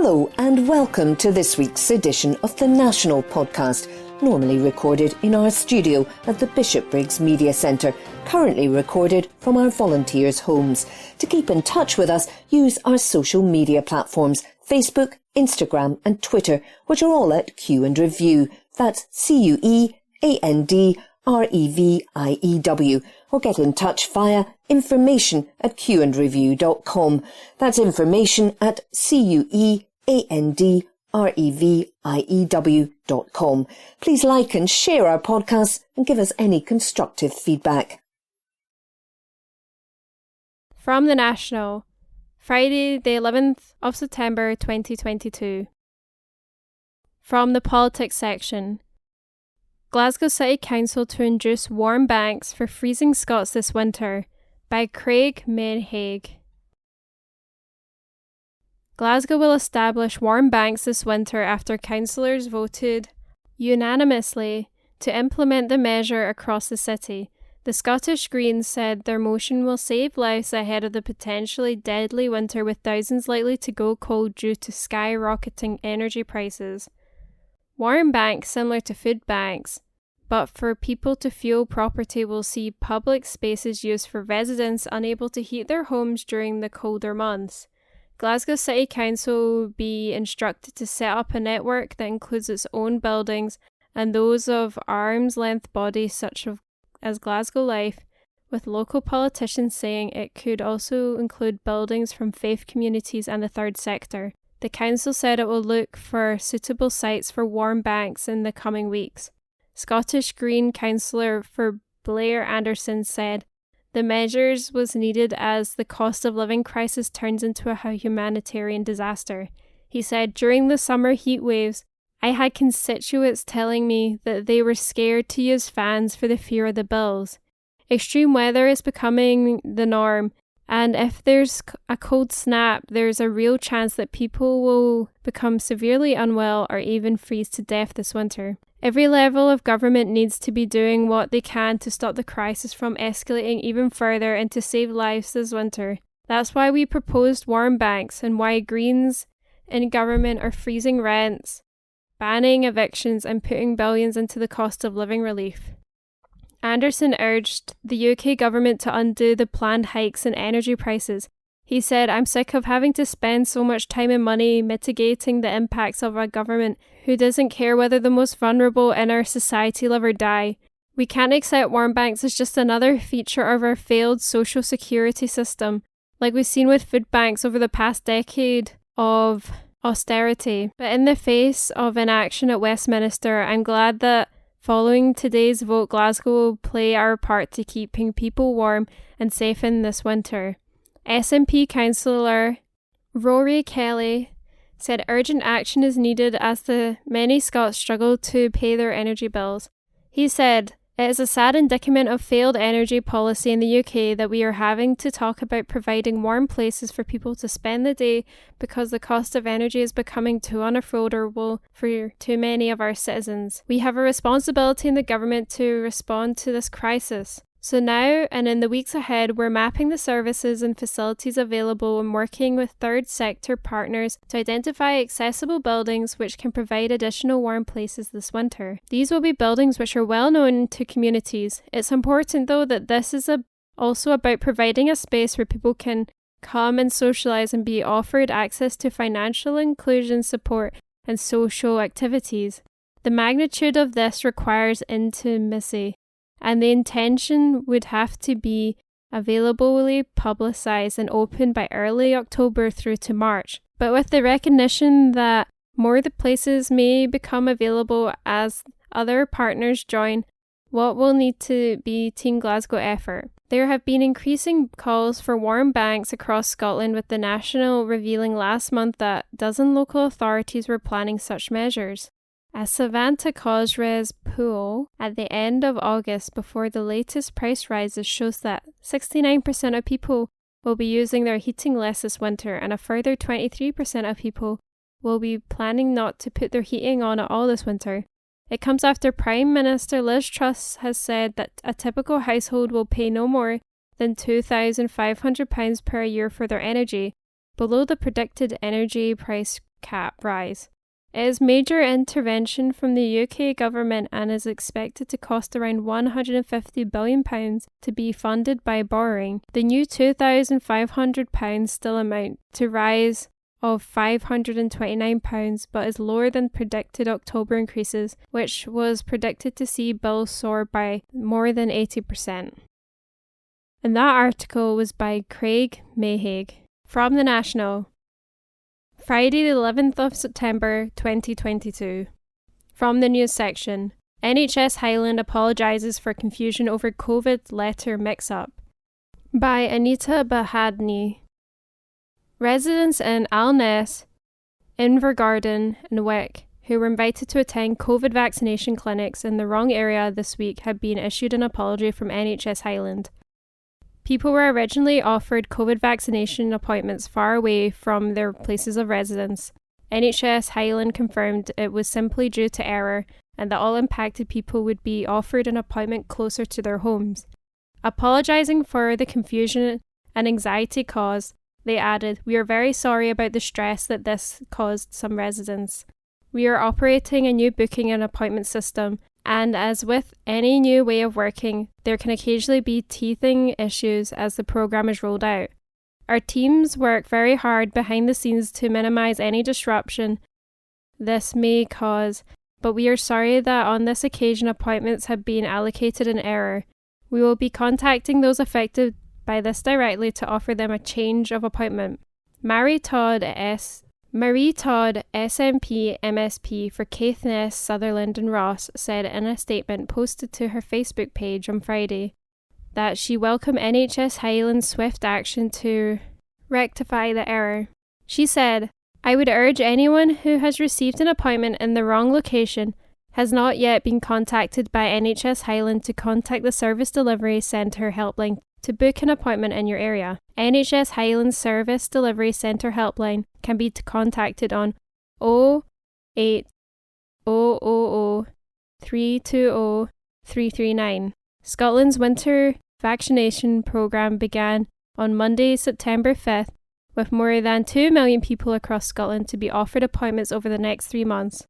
Hello and welcome to this week's edition of the National Podcast, normally recorded in our studio at the Bishopbriggs Media Centre, currently recorded from our volunteers' homes. To keep in touch with us, use our social media platforms, Facebook, Instagram and Twitter, which are all at Q and Review. That's CUEANDREVIEW. Or get in touch via information@qandreview.com. That's information@CUEANDREVIEW.com. Please like and share our podcasts and give us any constructive feedback. From the National, Friday the 11th of September 2022. From the Politics section. Glasgow City Council to induce warm banks for freezing Scots this winter, by Craig Menhaig. Glasgow will establish warm banks this winter after councillors voted unanimously to implement the measure across the city. The Scottish Greens said their motion will save lives ahead of the potentially deadly winter, with thousands likely to go cold due to skyrocketing energy prices. Warm banks, similar to food banks, but for people to fuel property, will see public spaces used for residents unable to heat their homes during the colder months. Glasgow City Council will be instructed to set up a network that includes its own buildings and those of arm's-length bodies such as Glasgow Life, with local politicians saying it could also include buildings from faith communities and the third sector. The council said it will look for suitable sites for warm banks in the coming weeks. Scottish Green councillor for Blair Anderson said the measures was needed as the cost of living crisis turns into a humanitarian disaster. He said, during the summer heat waves, I had constituents telling me that they were scared to use fans for the fear of the bills. Extreme weather is becoming the norm, and if there's a cold snap, there's a real chance that people will become severely unwell or even freeze to death this winter. Every level of government needs to be doing what they can to stop the crisis from escalating even further and to save lives this winter. That's why we proposed warm banks and why Greens in government are freezing rents, banning evictions and putting billions into the cost of living relief. Anderson urged the UK government to undo the planned hikes in energy prices. He said, I'm sick of having to spend so much time and money mitigating the impacts of a government who doesn't care whether the most vulnerable in our society live or die. We can't accept warm banks as just another feature of our failed social security system, like we've seen with food banks over the past decade of austerity. But in the face of inaction at Westminster, I'm glad that following today's vote, Glasgow will play our part to keeping people warm and safe in this winter. SNP councillor Rory Kelly said urgent action is needed as the many Scots struggle to pay their energy bills. He said, it is a sad indictment of failed energy policy in the UK that we are having to talk about providing warm places for people to spend the day because the cost of energy is becoming too unaffordable for too many of our citizens. We have a responsibility in the government to respond to this crisis. So now and in the weeks ahead, we're mapping the services and facilities available and working with third sector partners to identify accessible buildings which can provide additional warm places this winter. These will be buildings which are well known to communities. It's important though that this is also about providing a space where people can come and socialise and be offered access to financial inclusion support and social activities. The magnitude of this requires intimacy, and the intention would have to be availably publicised and open by early October through to March. But with the recognition that more of the places may become available as other partners join, what will need to be Team Glasgow effort. There have been increasing calls for warm banks across Scotland, with the National revealing last month that a dozen local authorities were planning such measures. A Savanta Cosres poll at the end of August before the latest price rises shows that 69% of people will be using their heating less this winter, and a further 23% of people will be planning not to put their heating on at all this winter. It comes after Prime Minister Liz Truss has said that a typical household will pay no more than £2,500 per year for their energy, below the predicted energy price cap rise. It is major intervention from the UK government and is expected to cost around £150 billion to be funded by borrowing. The new £2,500 still amount to rise of £529, but is lower than predicted October increases, which was predicted to see bills soar by more than 80%. And that article was by Craig Mayhaig from The National. Friday the 11th of September 2022. From the news section, NHS Highland apologises for confusion over COVID letter mix-up. By Anita Bahadni. Residents in Alness, Invergarden and Wick, who were invited to attend COVID vaccination clinics in the wrong area this week, have been issued an apology from NHS Highland. People were originally offered COVID vaccination appointments far away from their places of residence. NHS Highland confirmed it was simply due to error and that all impacted people would be offered an appointment closer to their homes. Apologising for the confusion and anxiety caused, they added, "We are very sorry about the stress that this caused some residents. We are operating a new booking and appointment system, and as with any new way of working, there can occasionally be teething issues as the programme is rolled out. Our teams work very hard behind the scenes to minimise any disruption this may cause, but we are sorry that on this occasion appointments have been allocated in error. We will be contacting those affected by this directly to offer them a change of appointment." Marie Todd, SMP MSP for Caithness, Sutherland and Ross, said in a statement posted to her Facebook page on Friday that she welcomed NHS Highland's swift action to rectify the error. She said, "I would urge anyone who has received an appointment in the wrong location, has not yet been contacted by NHS Highland, to contact the Service Delivery Centre helpline to book an appointment in your area. NHS Highland Service Delivery Centre helpline can be contacted on 08000 320 339. Scotland's winter vaccination programme began on Monday, September 5th, with more than 2 million people across Scotland to be offered appointments over the next 3 months.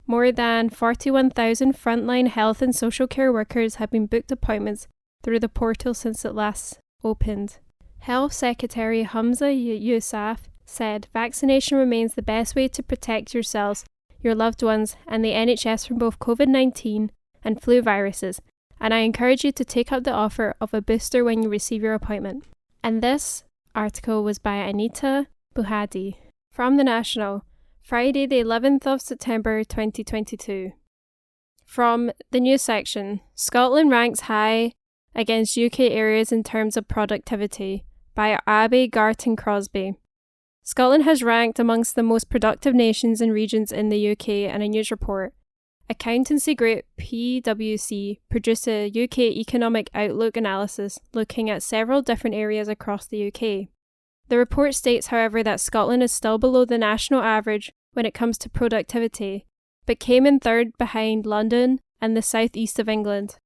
More than 41,000 frontline health and social care workers have been booked appointments through the portal since it last opened. Health Secretary Hamza Yousaf said, "Vaccination remains the best way to protect yourselves, your loved ones, and the NHS from both COVID-19 and flu viruses, and I encourage you to take up the offer of a booster when you receive your appointment." And this article was by Anita Buhadi from The National, Friday the 11th of September 2022. From the news section, Scotland ranks high against UK areas in terms of productivity, by Abby Garton Crosby. Scotland has ranked amongst the most productive nations and regions in the UK in a news report. Accountancy group PwC produced a UK economic outlook analysis looking at several different areas across the UK. The report states, however, that Scotland is still below the national average when it comes to productivity, but came in third behind London and the southeast of England.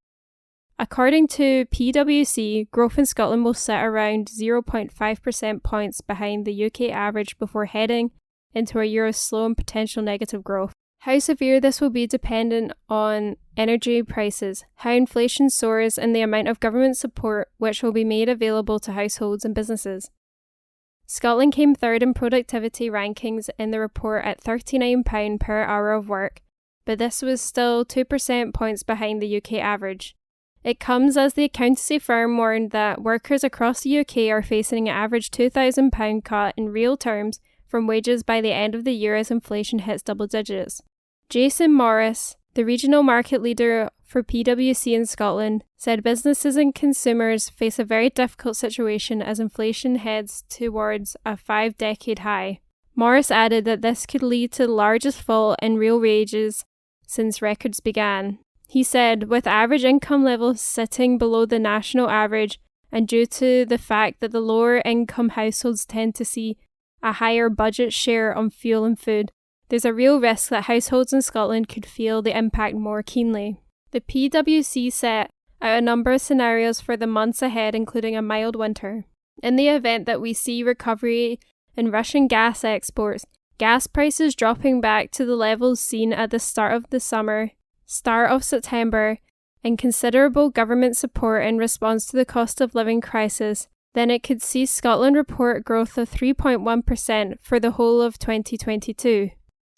According to PwC, growth in Scotland will sit around 0.5% points behind the UK average before heading into a year of slow and potential negative growth. How severe this will be dependent on energy prices, how inflation soars, and the amount of government support which will be made available to households and businesses. Scotland came third in productivity rankings in the report at £39 per hour of work, but this was still 2% points behind the UK average. It comes as the accountancy firm warned that workers across the UK are facing an average £2,000 cut in real terms from wages by the end of the year as inflation hits double digits. Jason Morris, the regional market leader for PwC in Scotland, said businesses and consumers face a very difficult situation as inflation heads towards a 5-decade high. Morris added that this could lead to the largest fall in real wages since records began. He said, with average income levels sitting below the national average and due to the fact that the lower income households tend to see a higher budget share on fuel and food, there's a real risk that households in Scotland could feel the impact more keenly. The PwC set out a number of scenarios for the months ahead, including a mild winter. In the event that we see recovery in Russian gas exports, gas prices dropping back to the levels seen at the start of September, and considerable government support in response to the cost of living crisis, then it could see Scotland report growth of 3.1% for the whole of 2022.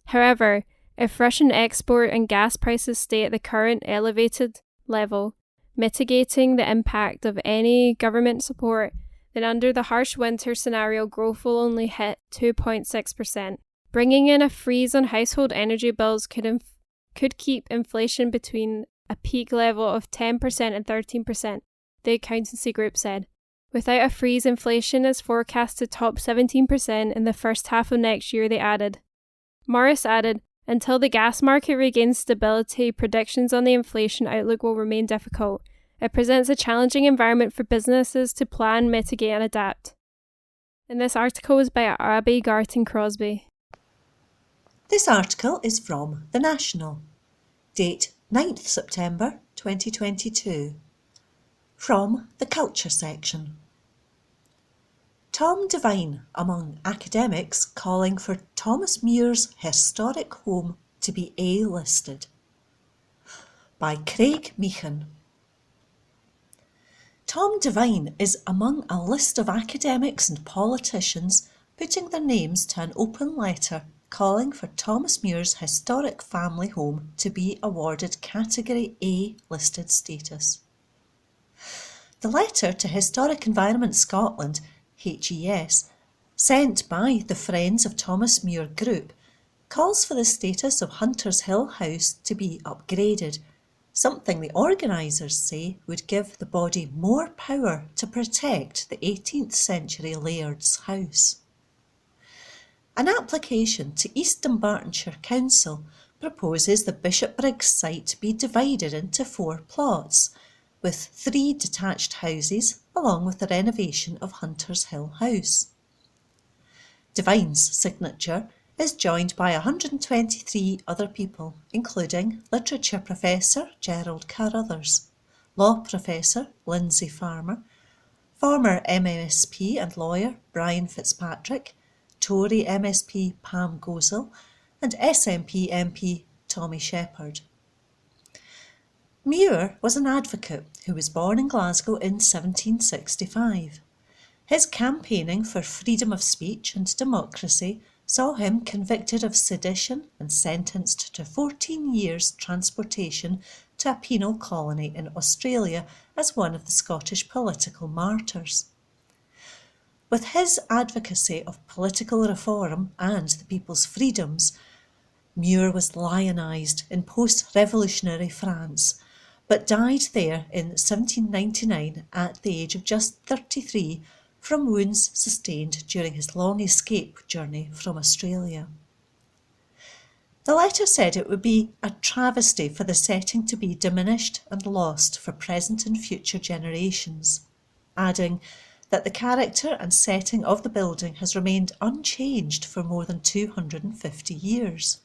However, if Russian export and gas prices stay at the current elevated level, mitigating the impact of any government support, then under the harsh winter scenario, growth will only hit 2.6%. Bringing in a freeze on household energy bills could keep inflation between a peak level of 10% and 13%, the accountancy group said. Without a freeze, inflation is forecast to top 17% in the first half of next year, they added. Morris added, until the gas market regains stability, predictions on the inflation outlook will remain difficult. It presents a challenging environment for businesses to plan, mitigate and adapt. And this article was by Abby Garton Crosby. This article is from The National. Date 9th September 2022. From the Culture section. Tom Devine among academics calling for Thomas Muir's historic home to be A-listed. By Craig Meechan. Tom Devine is among a list of academics and politicians putting their names to an open letter calling for Thomas Muir's historic family home to be awarded Category A listed status. The letter to Historic Environment Scotland, HES, sent by the Friends of Thomas Muir group, calls for the status of Hunters Hill House to be upgraded, something the organisers say would give the body more power to protect the 18th century laird's house. An application to East Dunbartonshire Council proposes the Bishopbriggs site be divided into 4 plots, with 3 detached houses along with the renovation of Hunters Hill House. Devine's signature is joined by 123 other people, including literature professor Gerald Carruthers, law professor Lindsay Farmer, former MSP and lawyer Brian Fitzpatrick, Tory MSP Pam Gozell, and SNP MP Tommy Shepherd. Muir was an advocate who was born in Glasgow in 1765. His campaigning for freedom of speech and democracy saw him convicted of sedition and sentenced to 14 years transportation to a penal colony in Australia as one of the Scottish political martyrs. With his advocacy of political reform and the people's freedoms, Muir was lionised in post-revolutionary France, but died there in 1799 at the age of just 33 from wounds sustained during his long escape journey from Australia. The letter said it would be a travesty for the setting to be diminished and lost for present and future generations, adding that the character and setting of the building has remained unchanged for more than 250 years.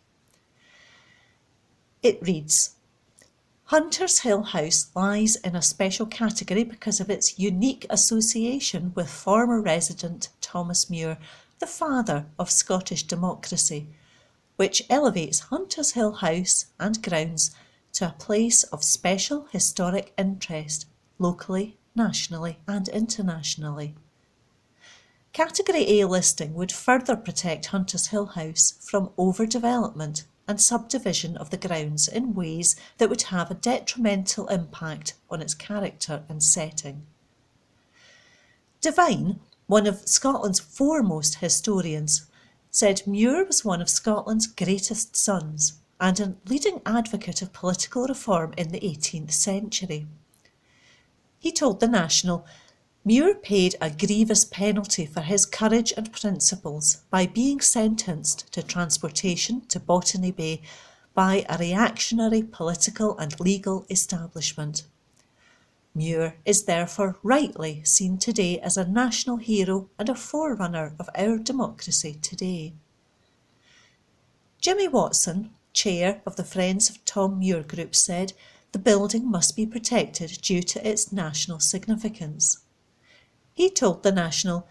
It reads, Hunters Hill House lies in a special category because of its unique association with former resident Thomas Muir, the father of Scottish democracy, which elevates Hunters Hill House and grounds to a place of special historic interest, locally, nationally and internationally. Category A listing would further protect Hunters Hill House from overdevelopment and subdivision of the grounds in ways that would have a detrimental impact on its character and setting. Devine, one of Scotland's foremost historians, said Muir was one of Scotland's greatest sons and a leading advocate of political reform in the 18th century. He told The National, Muir paid a grievous penalty for his courage and principles by being sentenced to transportation to Botany Bay by a reactionary political and legal establishment. Muir is therefore rightly seen today as a national hero and a forerunner of our democracy today. Jimmy Watson, chair of the Friends of Tom Muir group, said the building must be protected due to its national significance. He told The National,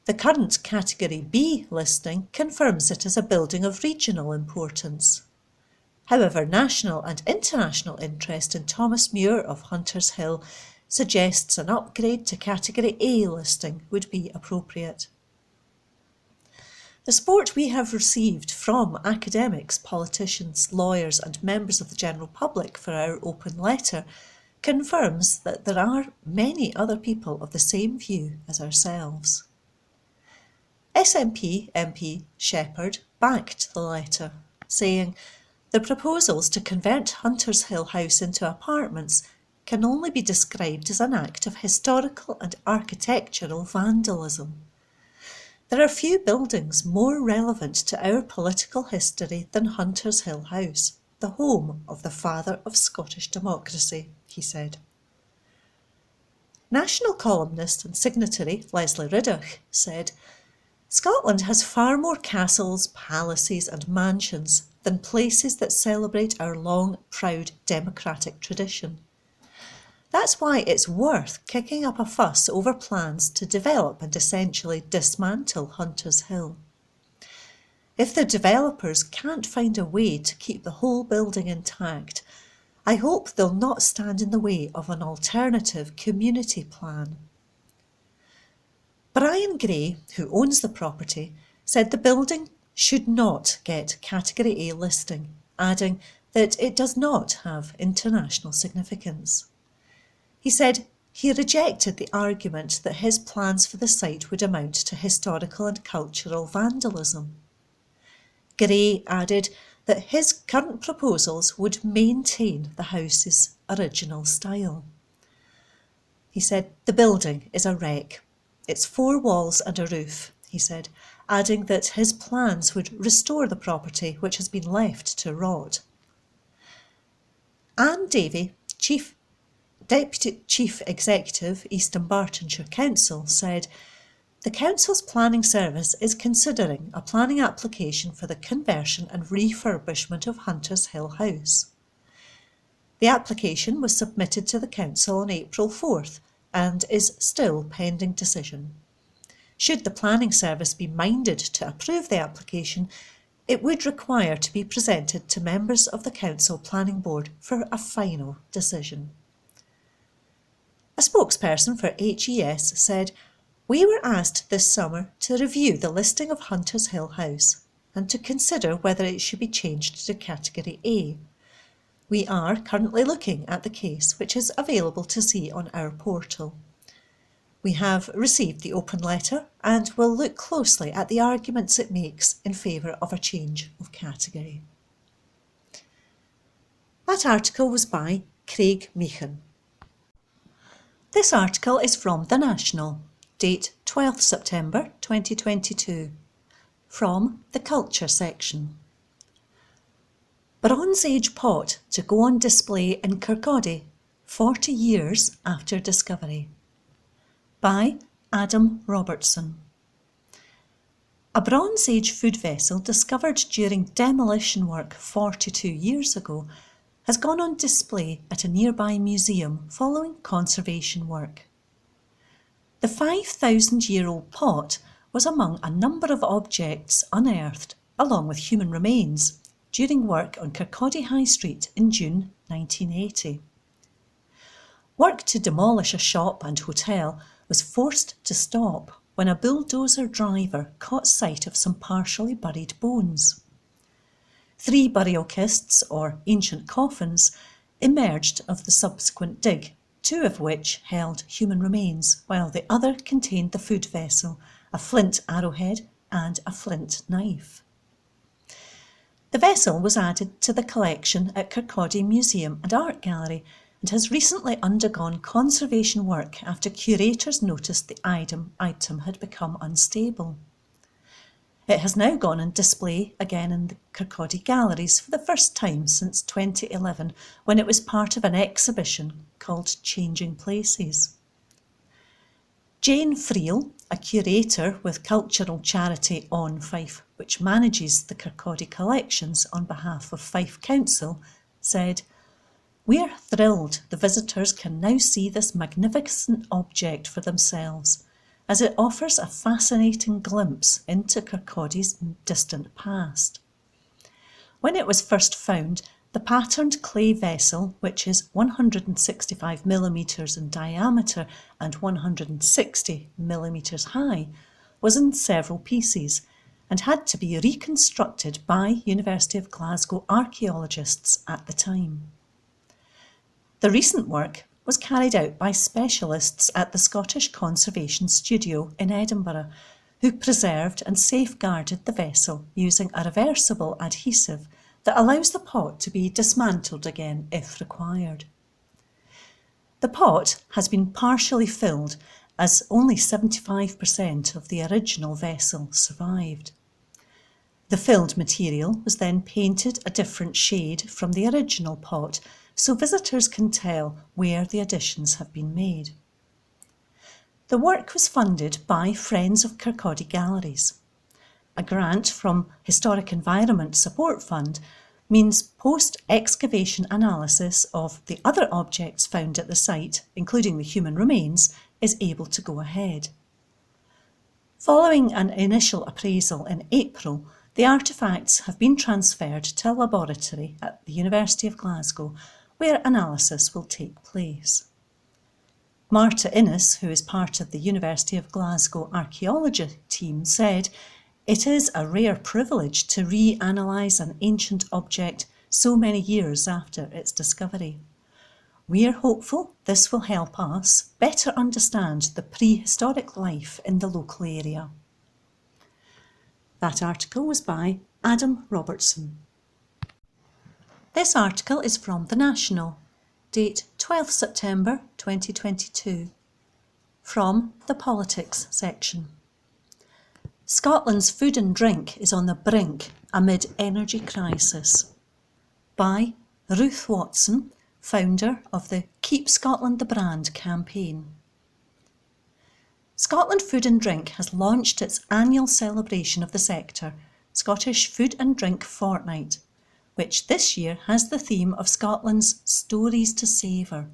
The current Category B listing confirms it as a building of regional importance. However, national and international interest in Thomas Muir of Hunters Hill suggests an upgrade to Category A listing would be appropriate. The support we have received from academics, politicians, lawyers and members of the general public for our open letter confirms that there are many other people of the same view as ourselves. SNP MP Shepherd backed the letter, saying, "The proposals to convert Hunters Hill House into apartments can only be described as an act of historical and architectural vandalism. There are few buildings more relevant to our political history than Hunters Hill House, the home of the father of Scottish democracy," he said. National columnist and signatory Leslie Riddoch said, "Scotland has far more castles, palaces and mansions than places that celebrate our long, proud democratic tradition. That's why it's worth kicking up a fuss over plans to develop and essentially dismantle Hunters Hill. If the developers can't find a way to keep the whole building intact, I hope they'll not stand in the way of an alternative community plan." Brian Gray, who owns the property, said the building should not get Category A listing, adding that it does not have international significance. He said he rejected the argument that his plans for the site would amount to historical and cultural vandalism. Gray added that his current proposals would maintain the house's original style. He said the building is a wreck. It's 4 walls and a roof, he said, adding that his plans would restore the property which has been left to rot. Anne Davey, Deputy Chief Executive, East Dunbartonshire Council, said, "The Council's planning service is considering a planning application for the conversion and refurbishment of Hunters Hill House. The application was submitted to the Council on April 4th and is still pending decision. Should the planning service be minded to approve the application, it would require to be presented to members of the Council Planning Board for a final decision." A spokesperson for HES said, "We were asked this summer to review the listing of Hunters Hill House and to consider whether it should be changed to Category A. We are currently looking at the case, which is available to see on our portal. We have received the open letter and will look closely at the arguments it makes in favour of a change of category." That article was by Craig Meechan. This article is from The National, date 12th September 2022, from the Culture section. Bronze Age pot to go on display in Kirkcaldy 40 years after discovery. By Adam Robertson. A Bronze Age food vessel discovered during demolition work 42 years ago has gone on display at a nearby museum following conservation work. The 5,000-year-old pot was among a number of objects unearthed, along with human remains, during work on Kirkcaldy High Street in June 1980. Work to demolish a shop and hotel was forced to stop when a bulldozer driver caught sight of some partially buried bones. 3 burial kists, or ancient coffins, emerged of the subsequent dig, 2 of which held human remains, while the other contained the food vessel, a flint arrowhead and a flint knife. The vessel was added to the collection at Kirkcaldy Museum and Art Gallery and has recently undergone conservation work after curators noticed the item had become unstable. It has now gone on display again in the Kirkcaldy galleries for the first time since 2011, when it was part of an exhibition called Changing Places. Jane Friel, a curator with cultural charity On Fife, which manages the Kirkcaldy collections on behalf of Fife Council, said, "We're thrilled the visitors can now see this magnificent object for themselves, as it offers a fascinating glimpse into Kirkcaldy's distant past. When it was first found, the patterned clay vessel, which is 165 millimetres in diameter and 160 millimetres high, was in several pieces and had to be reconstructed by University of Glasgow archaeologists at the time. The recent work was carried out by specialists at the Scottish Conservation Studio in Edinburgh, who preserved and safeguarded the vessel using a reversible adhesive that allows the pot to be dismantled again if required. The pot has been partially filled, as only 75% of the original vessel survived. The filled material was then painted a different shade from the original pot, so visitors can tell where the additions have been made. The work was funded by Friends of Kirkcaldy Galleries. A grant from Historic Environment Support Fund means post-excavation analysis of the other objects found at the site, including the human remains, is able to go ahead. Following an initial appraisal in April, the artefacts have been transferred to a laboratory at the University of Glasgow, where analysis will take place. Marta Innes, who is part of the University of Glasgow archaeology team, said, "It is a rare privilege to reanalyse an ancient object so many years after its discovery. We are hopeful this will help us better understand the prehistoric life in the local area." That article was by Adam Robertson. This article is from The National, date 12th September 2022, from the Politics section. Scotland's food and drink is on the brink amid energy crisis, by Ruth Watson, founder of the Keep Scotland the Brand campaign. Scotland Food and Drink has launched its annual celebration of the sector, Scottish Food and Drink Fortnight, which this year has the theme of Scotland's Stories to Savour.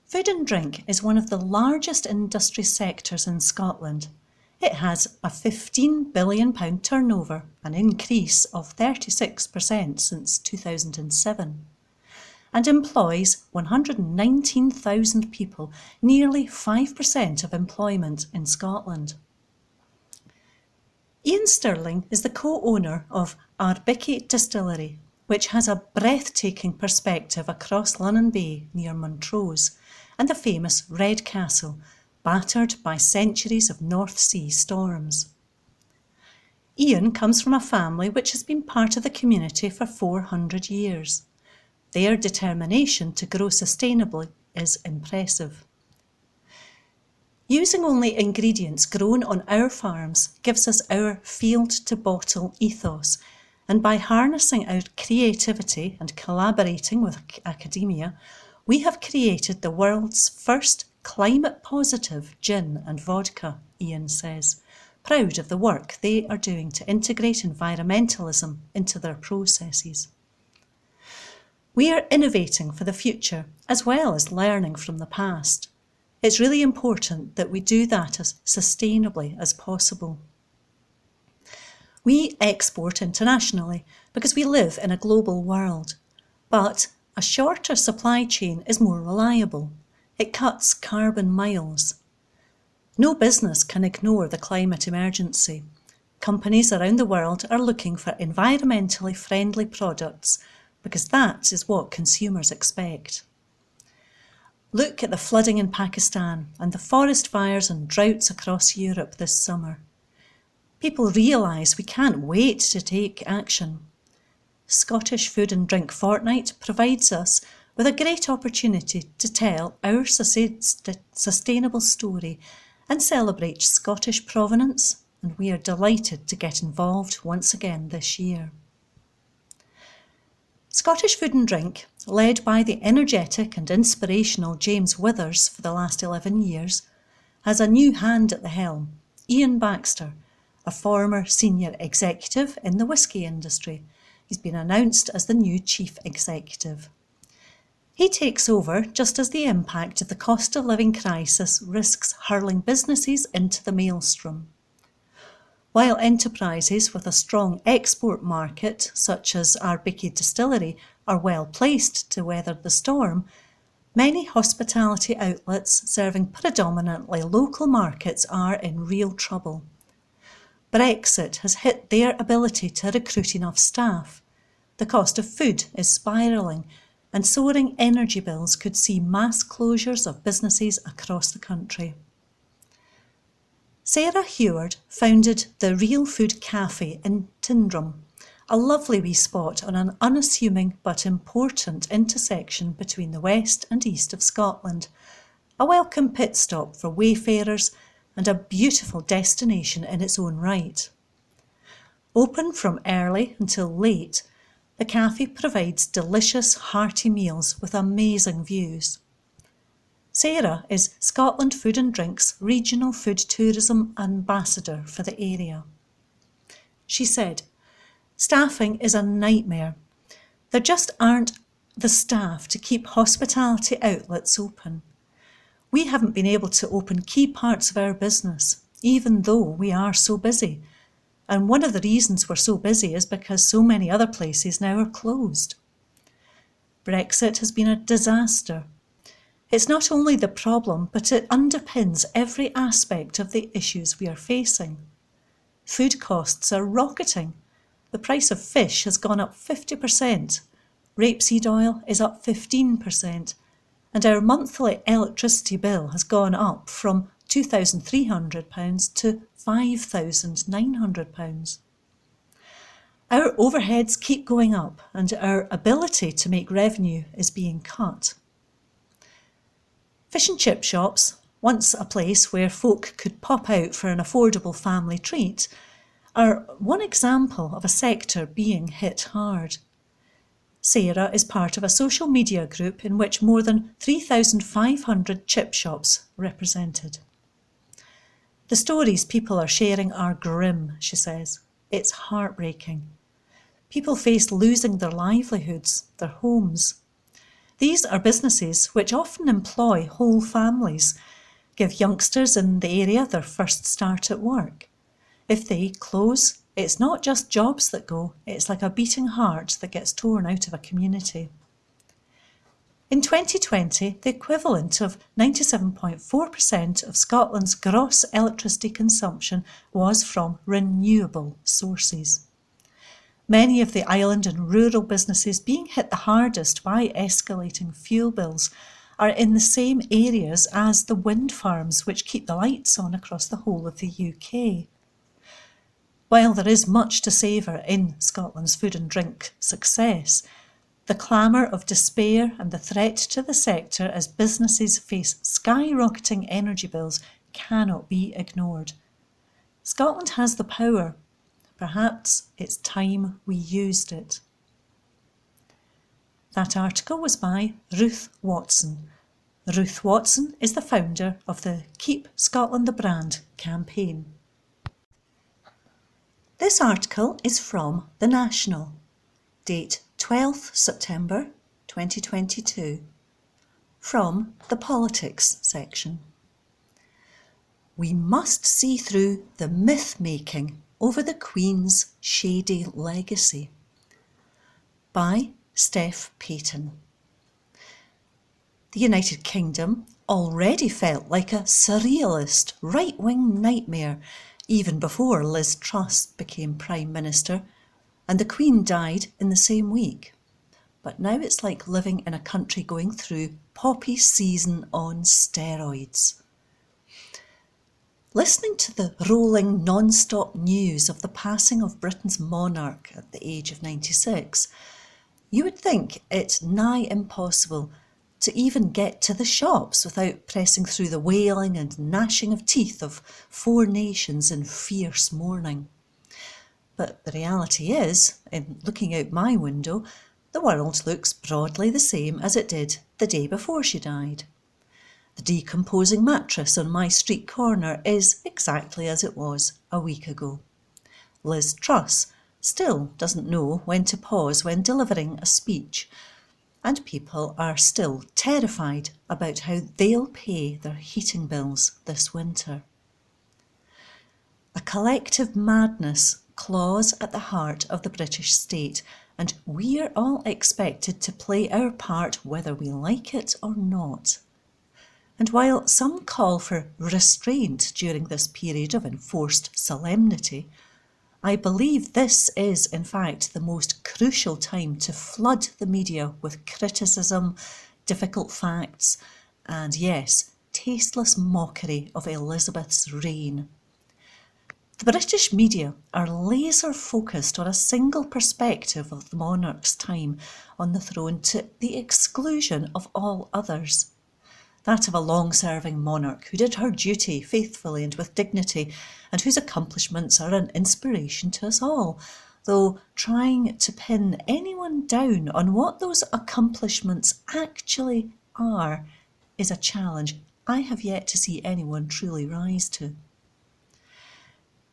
Food and drink is one of the largest industry sectors in Scotland. It has a £15 billion turnover, an increase of 36% since 2007, and employs 119,000 people, nearly 5% of employment in Scotland. Ian Stirling is the co-owner of Ardbicke Distillery, which has a breathtaking perspective across Lunnon Bay near Montrose, and the famous Red Castle, battered by centuries of North Sea storms. Ian comes from a family which has been part of the community for 400 years. Their determination to grow sustainably is impressive. Using only ingredients grown on our farms gives us our field-to-bottle ethos, and by harnessing our creativity and collaborating with academia, we have created the world's first climate-positive gin and vodka, Ian says, proud of the work they are doing to integrate environmentalism into their processes. We are innovating for the future as well as learning from the past. It's really important that we do that as sustainably as possible. We export internationally because we live in a global world, but a shorter supply chain is more reliable. It cuts carbon miles. No business can ignore the climate emergency. Companies around the world are looking for environmentally friendly products because that is what consumers expect. Look at the flooding in Pakistan and the forest fires and droughts across Europe this summer. People realise we can't wait to take action. Scottish Food and Drink Fortnight provides us with a great opportunity to tell our sustainable story and celebrate Scottish provenance, and we are delighted to get involved once again this year. Scottish Food and Drink, led by the energetic and inspirational James Withers for the last 11 years, has a new hand at the helm, Ian Baxter, a former senior executive in the whisky industry. He's been announced as the new chief executive. He takes over just as the impact of the cost of living crisis risks hurling businesses into the maelstrom. While enterprises with a strong export market, such as Ardbeke Distillery, are well placed to weather the storm, many hospitality outlets serving predominantly local markets are in real trouble. Brexit has hit their ability to recruit enough staff. The cost of food is spiralling, and soaring energy bills could see mass closures of businesses across the country. Sarah Heward founded the Real Food Cafe in Tyndrum, a lovely wee spot on an unassuming but important intersection between the west and east of Scotland, a welcome pit stop for wayfarers and a beautiful destination in its own right. Open from early until late, the cafe provides delicious, hearty meals with amazing views. Sarah is Scotland Food and Drink's Regional Food Tourism Ambassador for the area. She said, "Staffing is a nightmare. There just aren't the staff to keep hospitality outlets open. We haven't been able to open key parts of our business, even though we are so busy. And one of the reasons we're so busy is because so many other places now are closed. Brexit has been a disaster. It's not only the problem, but it underpins every aspect of the issues we are facing. Food costs are rocketing. The price of fish has gone up 50%. Rapeseed oil is up 15%. And our monthly electricity bill has gone up from £2,300 to £5,900. Our overheads keep going up and our ability to make revenue is being cut." Fish and chip shops, once a place where folk could pop out for an affordable family treat, are one example of a sector being hit hard. Sarah is part of a social media group in which more than 3,500 chip shops are represented. "The stories people are sharing are grim," she says. "It's heartbreaking. People face losing their livelihoods, their homes. These are businesses which often employ whole families, give youngsters in the area their first start at work. If they close, it's not just jobs that go, it's like a beating heart that gets torn out of a community." In 2020, the equivalent of 97.4% of Scotland's gross electricity consumption was from renewable sources. Many of the island and rural businesses being hit the hardest by escalating fuel bills are in the same areas as the wind farms which keep the lights on across the whole of the UK. While there is much to savour in Scotland's food and drink success, the clamour of despair and the threat to the sector as businesses face skyrocketing energy bills cannot be ignored. Scotland has the power. Perhaps it's time we used it. That article was by Ruth Watson. Ruth Watson is the founder of the Keep Scotland the Brand campaign. This article is from The National, date 12th September 2022, from the Politics section. "We must see through the myth-making over the Queen's shady legacy." By Steph Payton. The United Kingdom already felt like a surrealist right-wing nightmare even before Liz Truss became Prime Minister, and the Queen died in the same week. But now it's like living in a country going through poppy season on steroids. Listening to the rolling non-stop news of the passing of Britain's monarch at the age of 96, you would think it nigh impossible to even get to the shops without pressing through the wailing and gnashing of teeth of 4 nations in fierce mourning. But the reality is, in looking out my window, the world looks broadly the same as it did the day before she died. The decomposing mattress on my street corner is exactly as it was a week ago. Liz Truss still doesn't know when to pause when delivering a speech. and people are still terrified about how they'll pay their heating bills this winter. A collective madness claws at the heart of the British state, and we're all expected to play our part whether we like it or not. And while some call for restraint during this period of enforced solemnity, I believe this is, in fact, the most crucial time to flood the media with criticism, difficult facts, and yes, tasteless mockery of Elizabeth's reign. The British media are laser focused on a single perspective of the monarch's time on the throne to the exclusion of all others. That of a long-serving monarch who did her duty faithfully and with dignity, and whose accomplishments are an inspiration to us all, though trying to pin anyone down on what those accomplishments actually are is a challenge I have yet to see anyone truly rise to.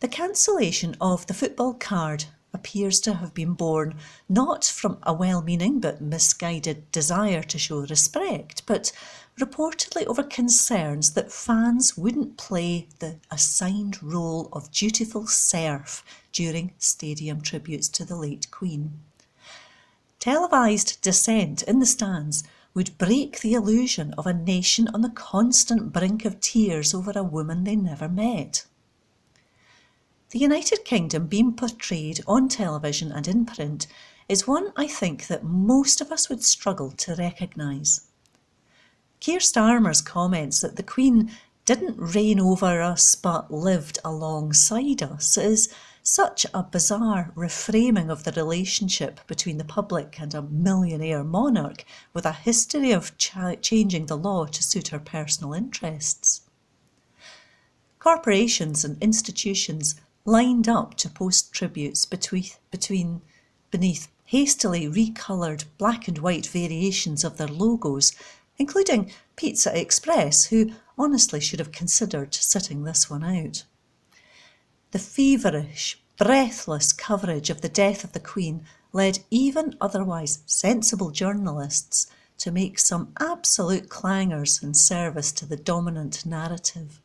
The cancellation of the football card appears to have been born not from a well-meaning but misguided desire to show respect, but reportedly over concerns that fans wouldn't play the assigned role of dutiful serf during stadium tributes to the late Queen. Televised dissent in the stands would break the illusion of a nation on the constant brink of tears over a woman they never met. The United Kingdom being portrayed on television and in print is one I think that most of us would struggle to recognise. Keir Starmer's comments that the Queen didn't reign over us but lived alongside us is such a bizarre reframing of the relationship between the public and a millionaire monarch with a history of changing the law to suit her personal interests. Corporations and institutions lined up to post tributes beneath hastily recoloured black and white variations of their logos, including Pizza Express, who honestly should have considered sitting this one out. The feverish, breathless coverage of the death of the Queen led even otherwise sensible journalists to make some absolute clangers in service to the dominant narrative.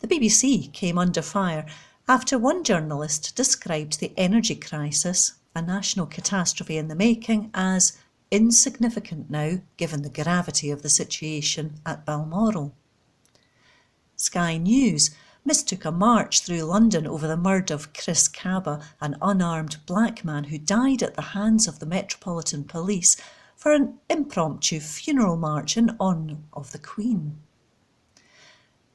The BBC came under fire after one journalist described the energy crisis, a national catastrophe in the making, as insignificant now given the gravity of the situation at Balmoral. Sky News mistook a march through London over the murder of Chris Kaba, an unarmed black man who died at the hands of the Metropolitan Police, for an impromptu funeral march in honour of the Queen.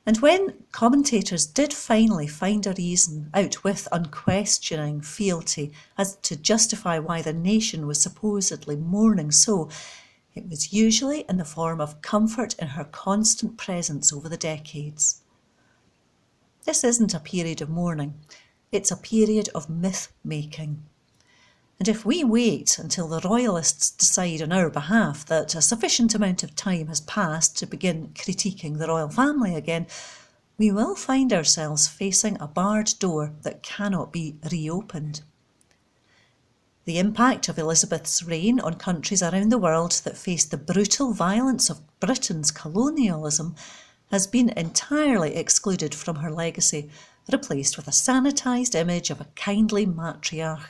And when commentators did finally find a reason out with unquestioning fealty as to justify why the nation was supposedly mourning so, it was usually in the form of comfort in her constant presence over the decades. This isn't a period of mourning, it's a period of myth-making. And if we wait until the royalists decide on our behalf that a sufficient amount of time has passed to begin critiquing the royal family again, we will find ourselves facing a barred door that cannot be reopened. The impact of Elizabeth's reign on countries around the world that faced the brutal violence of Britain's colonialism has been entirely excluded from her legacy, replaced with a sanitised image of a kindly matriarch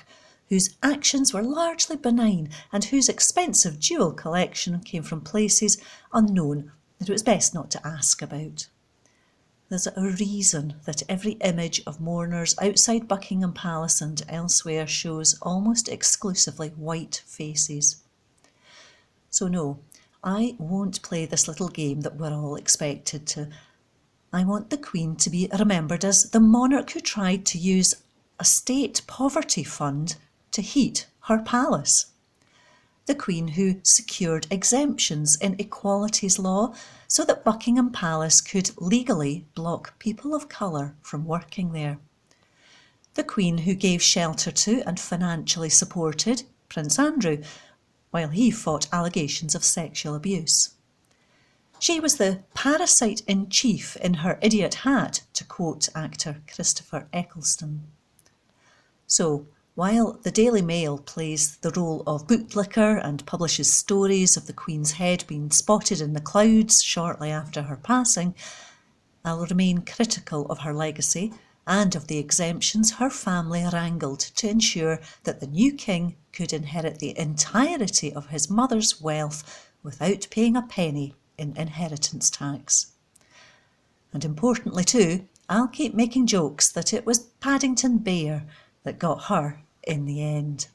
whose actions were largely benign and whose expensive jewel collection came from places unknown that it was best not to ask about. There's a reason that every image of mourners outside Buckingham Palace and elsewhere shows almost exclusively white faces. So no, I won't play this little game that we're all expected to. I want the Queen to be remembered as the monarch who tried to use a state poverty fund to heat her palace. The Queen who secured exemptions in equalities law so that Buckingham Palace could legally block people of colour from working there. The Queen who gave shelter to and financially supported Prince Andrew while he fought allegations of sexual abuse. She was the parasite-in-chief in her idiot hat, to quote actor Christopher Eccleston. So, While the Daily Mail plays the role of bootlicker and publishes stories of the Queen's head being spotted in the clouds shortly after her passing, I'll remain critical of her legacy and of the exemptions her family wrangled to ensure that the new king could inherit the entirety of his mother's wealth without paying a penny in inheritance tax. And importantly too, I'll keep making jokes that it was Paddington Bear that got her in the end.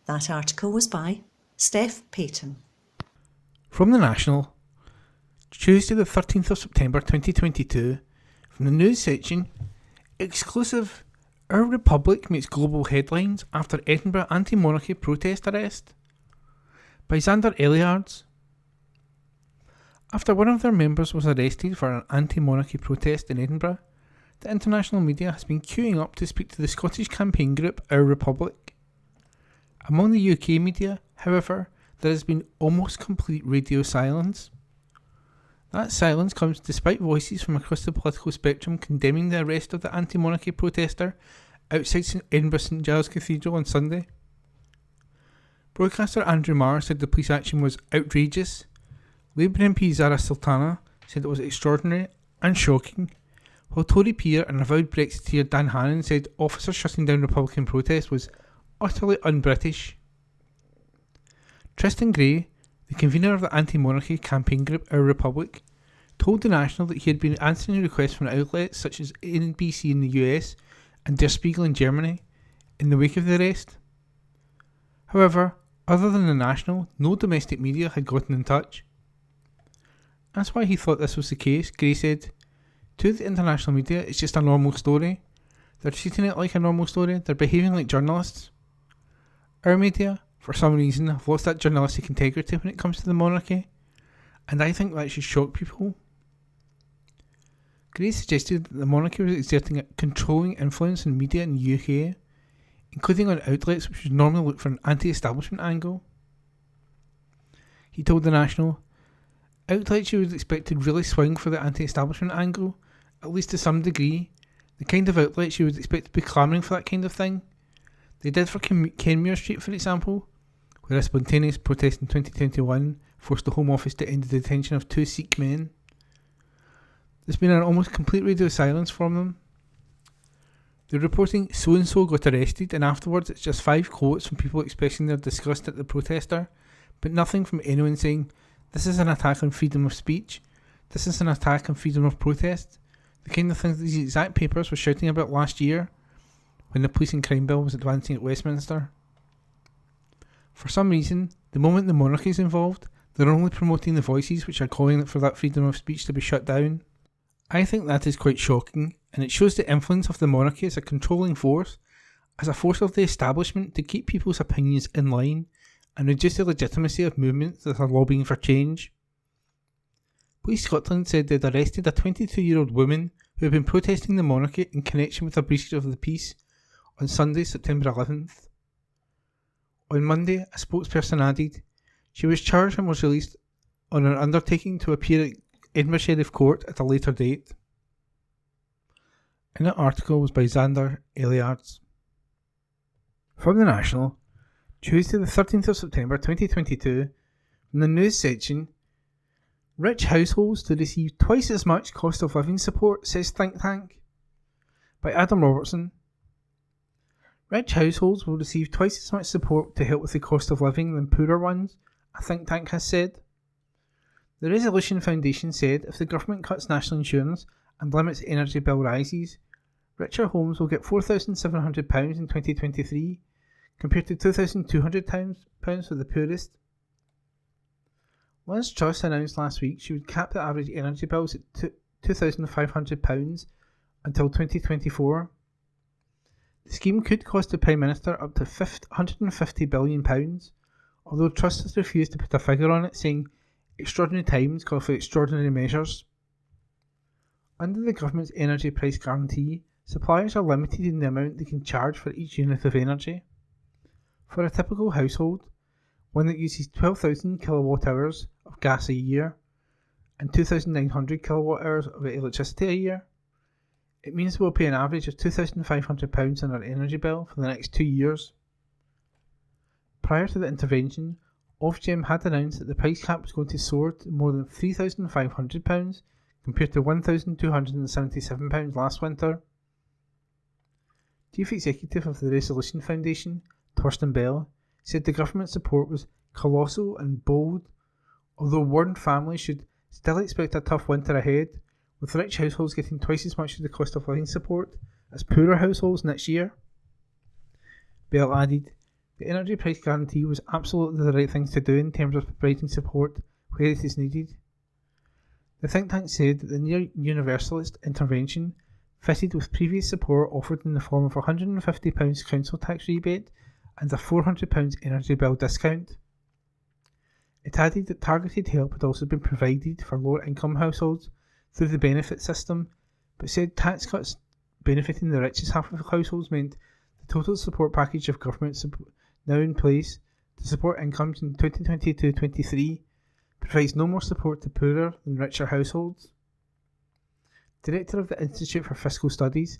That article was by Steph Payton. From the National, Tuesday the 13th of September 2022, from the news section, exclusive, Our Republic makes global headlines after Edinburgh anti-monarchy protest arrest, by Xander Elliards. After one of their members was arrested for an anti-monarchy protest in Edinburgh, the international media has been queuing up to speak to the Scottish campaign group Our Republic. Among the UK media, however, there has been almost complete radio silence. That silence comes despite voices from across the political spectrum condemning the arrest of the anti-monarchy protester outside Edinburgh St Giles Cathedral on Sunday. Broadcaster Andrew Marr said the police action was outrageous. Labour MP Zara Sultana said it was extraordinary and shocking, while Tory peer and avowed Brexiteer Dan Hannan said officers shutting down Republican protest was utterly un-British. Tristan Gray, the convener of the anti-monarchy campaign group Our Republic, told The National that he had been answering requests from outlets such as NBC in the US and Der Spiegel in Germany in the wake of the arrest. However, other than The National, no domestic media had gotten in touch. That's why he thought this was the case. Gray said, "To the international media, it's just a normal story. They're treating it like a normal story. They're behaving like journalists. Our media, for some reason, have lost that journalistic integrity when it comes to the monarchy, and I think that should shock people." Gray suggested that the monarchy was exerting a controlling influence in media in the UK, including on outlets which would normally look for an anti-establishment angle. He told The National, "Outlets you would expect to really swing for the anti-establishment angle, at least to some degree, the kind of outlets you would expect to be clamouring for that kind of thing. They did for Kenmure Street, for example, where a spontaneous protest in 2021 forced the Home Office to end the detention of 2 Sikh men. There's been an almost complete radio silence from them. They're reporting so-and-so got arrested, and afterwards it's just 5 quotes from people expressing their disgust at the protester, but nothing from anyone saying, this is an attack on freedom of speech, this is an attack on freedom of protest, the kind of things these exact papers were shouting about last year when the police and crime bill was advancing at Westminster. For some reason, the moment the monarchy is involved, they're only promoting the voices which are calling for that freedom of speech to be shut down. I think that is quite shocking, and it shows the influence of the monarchy as a controlling force, as a force of the establishment to keep people's opinions in line and reduce the legitimacy of movements that are lobbying for change. Police Scotland said they'd arrested a 22-year-old woman who had been protesting the monarchy in connection with a breach of the peace on Sunday, September 11th. On Monday, a spokesperson added, she was charged and was released on an undertaking to appear at Edinburgh Sheriff Court at a later date. And that article was by Xander Elliards. From the National, Tuesday the 13th of September 2022, from the news section, rich households to receive twice as much cost of living support, says think tank, by Adam Robertson. Rich households will receive twice as much support to help with the cost of living than poorer ones, a think tank has said. The Resolution Foundation said if the government cuts national insurance and limits energy bill rises, richer homes will get £4,700 in 2023, compared to £2,200 for the poorest. Liz Truss announced last week she would cap the average energy bills at £2,500 until 2024. The scheme could cost the Prime Minister up to £150 billion, although Truss has refused to put a figure on it, saying extraordinary times call for extraordinary measures. Under the government's energy price guarantee, suppliers are limited in the amount they can charge for each unit of energy. For a typical household, one that uses 12,000 kilowatt hours of gas a year and 2,900 kilowatt hours of electricity a year, It means we'll pay an average of £2,500 on our energy bill for the next 2 years. Prior to the intervention, Ofgem had announced that the price cap was going to soar to more than £3,500 compared to £1,277 last winter. Chief Executive of the Resolution Foundation, Thorsten Bell, said the government support was colossal and bold, although warned families should still expect a tough winter ahead, with rich households getting twice as much of the cost of living support as poorer households next year. Bell added, the energy price guarantee was absolutely the right thing to do in terms of providing support where it is needed. The think tank said that the near universalist intervention fitted with previous support offered in the form of a £150 council tax rebate and a £400 energy bill discount. It added that targeted help had also been provided for lower income households through the benefit system, but said tax cuts benefiting the richest half of households meant the total support package of government now in place to support incomes in 2022-23 provides no more support to poorer than richer households. Director of the Institute for Fiscal Studies,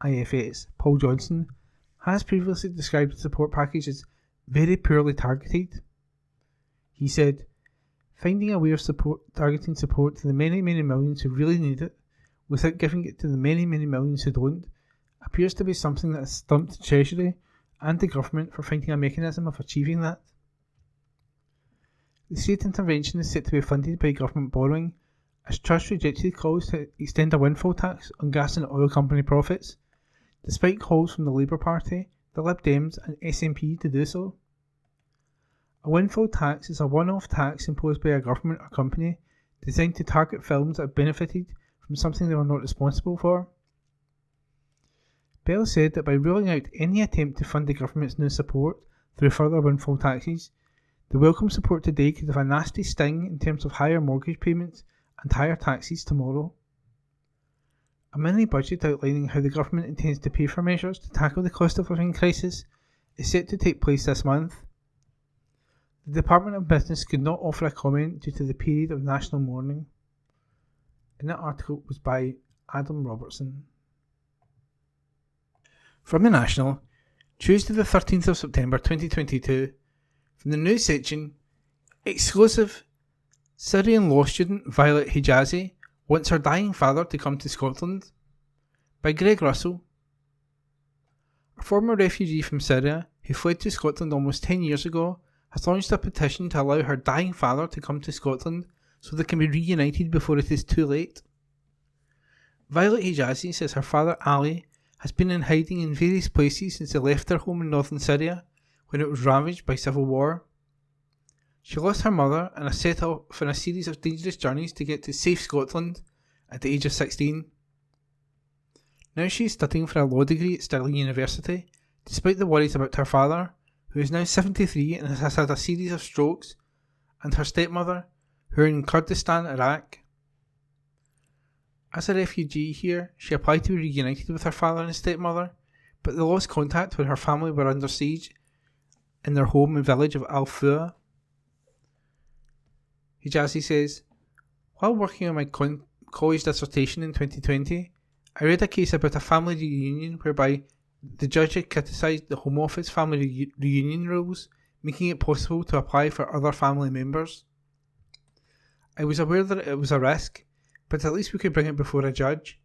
IFS, Paul Johnson, has previously described the support package as very poorly targeted. He said, finding a way of targeting support to the many, many millions who really need it, without giving it to the many, many millions who don't, appears to be something that has stumped the Treasury and the government for finding a mechanism of achieving that. The state intervention is set to be funded by government borrowing, as Truss rejected calls to extend a windfall tax on gas and oil company profits, despite calls from the Labour Party, the Lib Dems and SNP to do so. A windfall tax is a one-off tax imposed by a government or company designed to target films that have benefited from something they were not responsible for. Bell said that by ruling out any attempt to fund the government's new support through further windfall taxes, the welcome support today could have a nasty sting in terms of higher mortgage payments and higher taxes tomorrow. A mini budget outlining how the government intends to pay for measures to tackle the cost of living crisis is set to take place this month. The Department of Business could not offer a comment due to the period of national mourning. And that article was by Adam Robertson. From the National, Tuesday the 13th of September 2022, from the news section, exclusive, Syrian law student Violet Hijazi wants her dying father to come to Scotland, by Greg Russell. A former refugee from Syria who fled to Scotland almost 10 years ago has launched a petition to allow her dying father to come to Scotland so they can be reunited before it is too late. Violet Hijazi says her father Ali has been in hiding in various places since he left their home in northern Syria when it was ravaged by civil war. She lost her mother and has set off on a series of dangerous journeys to get to safe Scotland at the age of 16. Now she is studying for a law degree at Stirling University, despite the worries about her father, who is now 73 and has had a series of strokes, and her stepmother, who are in Kurdistan, Iraq. As a refugee here, she applied to be reunited with her father and stepmother, but they lost contact when her family were under siege in their home and village of Al Fua. Hijazi says, while working on my college dissertation in 2020, I read a case about a family reunion whereby the judge had criticised the Home Office family reunion rules, making it possible to apply for other family members. I was aware that it was a risk, but at least we could bring it before a judge.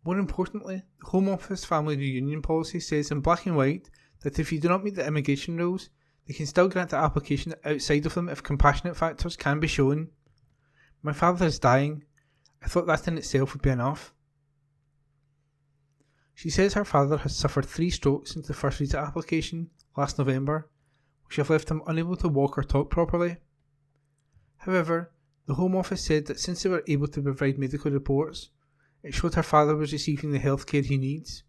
More importantly, the Home Office family reunion policy says in black and white that if you do not meet the immigration rules, they can still grant the application outside of them if compassionate factors can be shown. My father is dying. I thought that in itself would be enough. She says her father has suffered 3 strokes since the first visa application last November, which have left him unable to walk or talk properly. However, the Home Office said that since they were able to provide medical reports, it showed her father was receiving the healthcare he needs.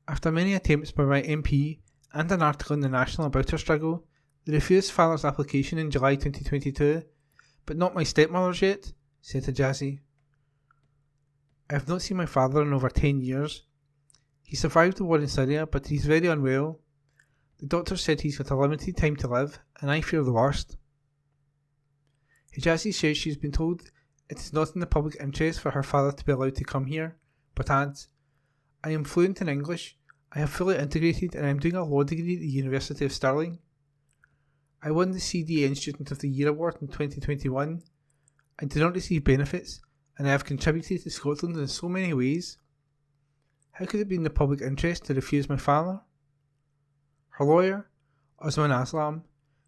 After many attempts by my MP and an article in the National about her struggle, they refused father's application in July 2022, but not my stepmother's yet, said Hijazi. I have not seen my father in over 10 years. He survived the war in Syria, but he's very unwell. The doctor said he's got a limited time to live, and I fear the worst. Hijazi says she's been told it is not in the public interest for her father to be allowed to come here, but adds, I am fluent in English, I have fully integrated and I am doing a law degree at the University of Stirling. I won the CDN Student of the Year award in 2021. I do not receive benefits and I have contributed to Scotland in so many ways. How could it be in the public interest to refuse my father? Her lawyer, Osman Aslam,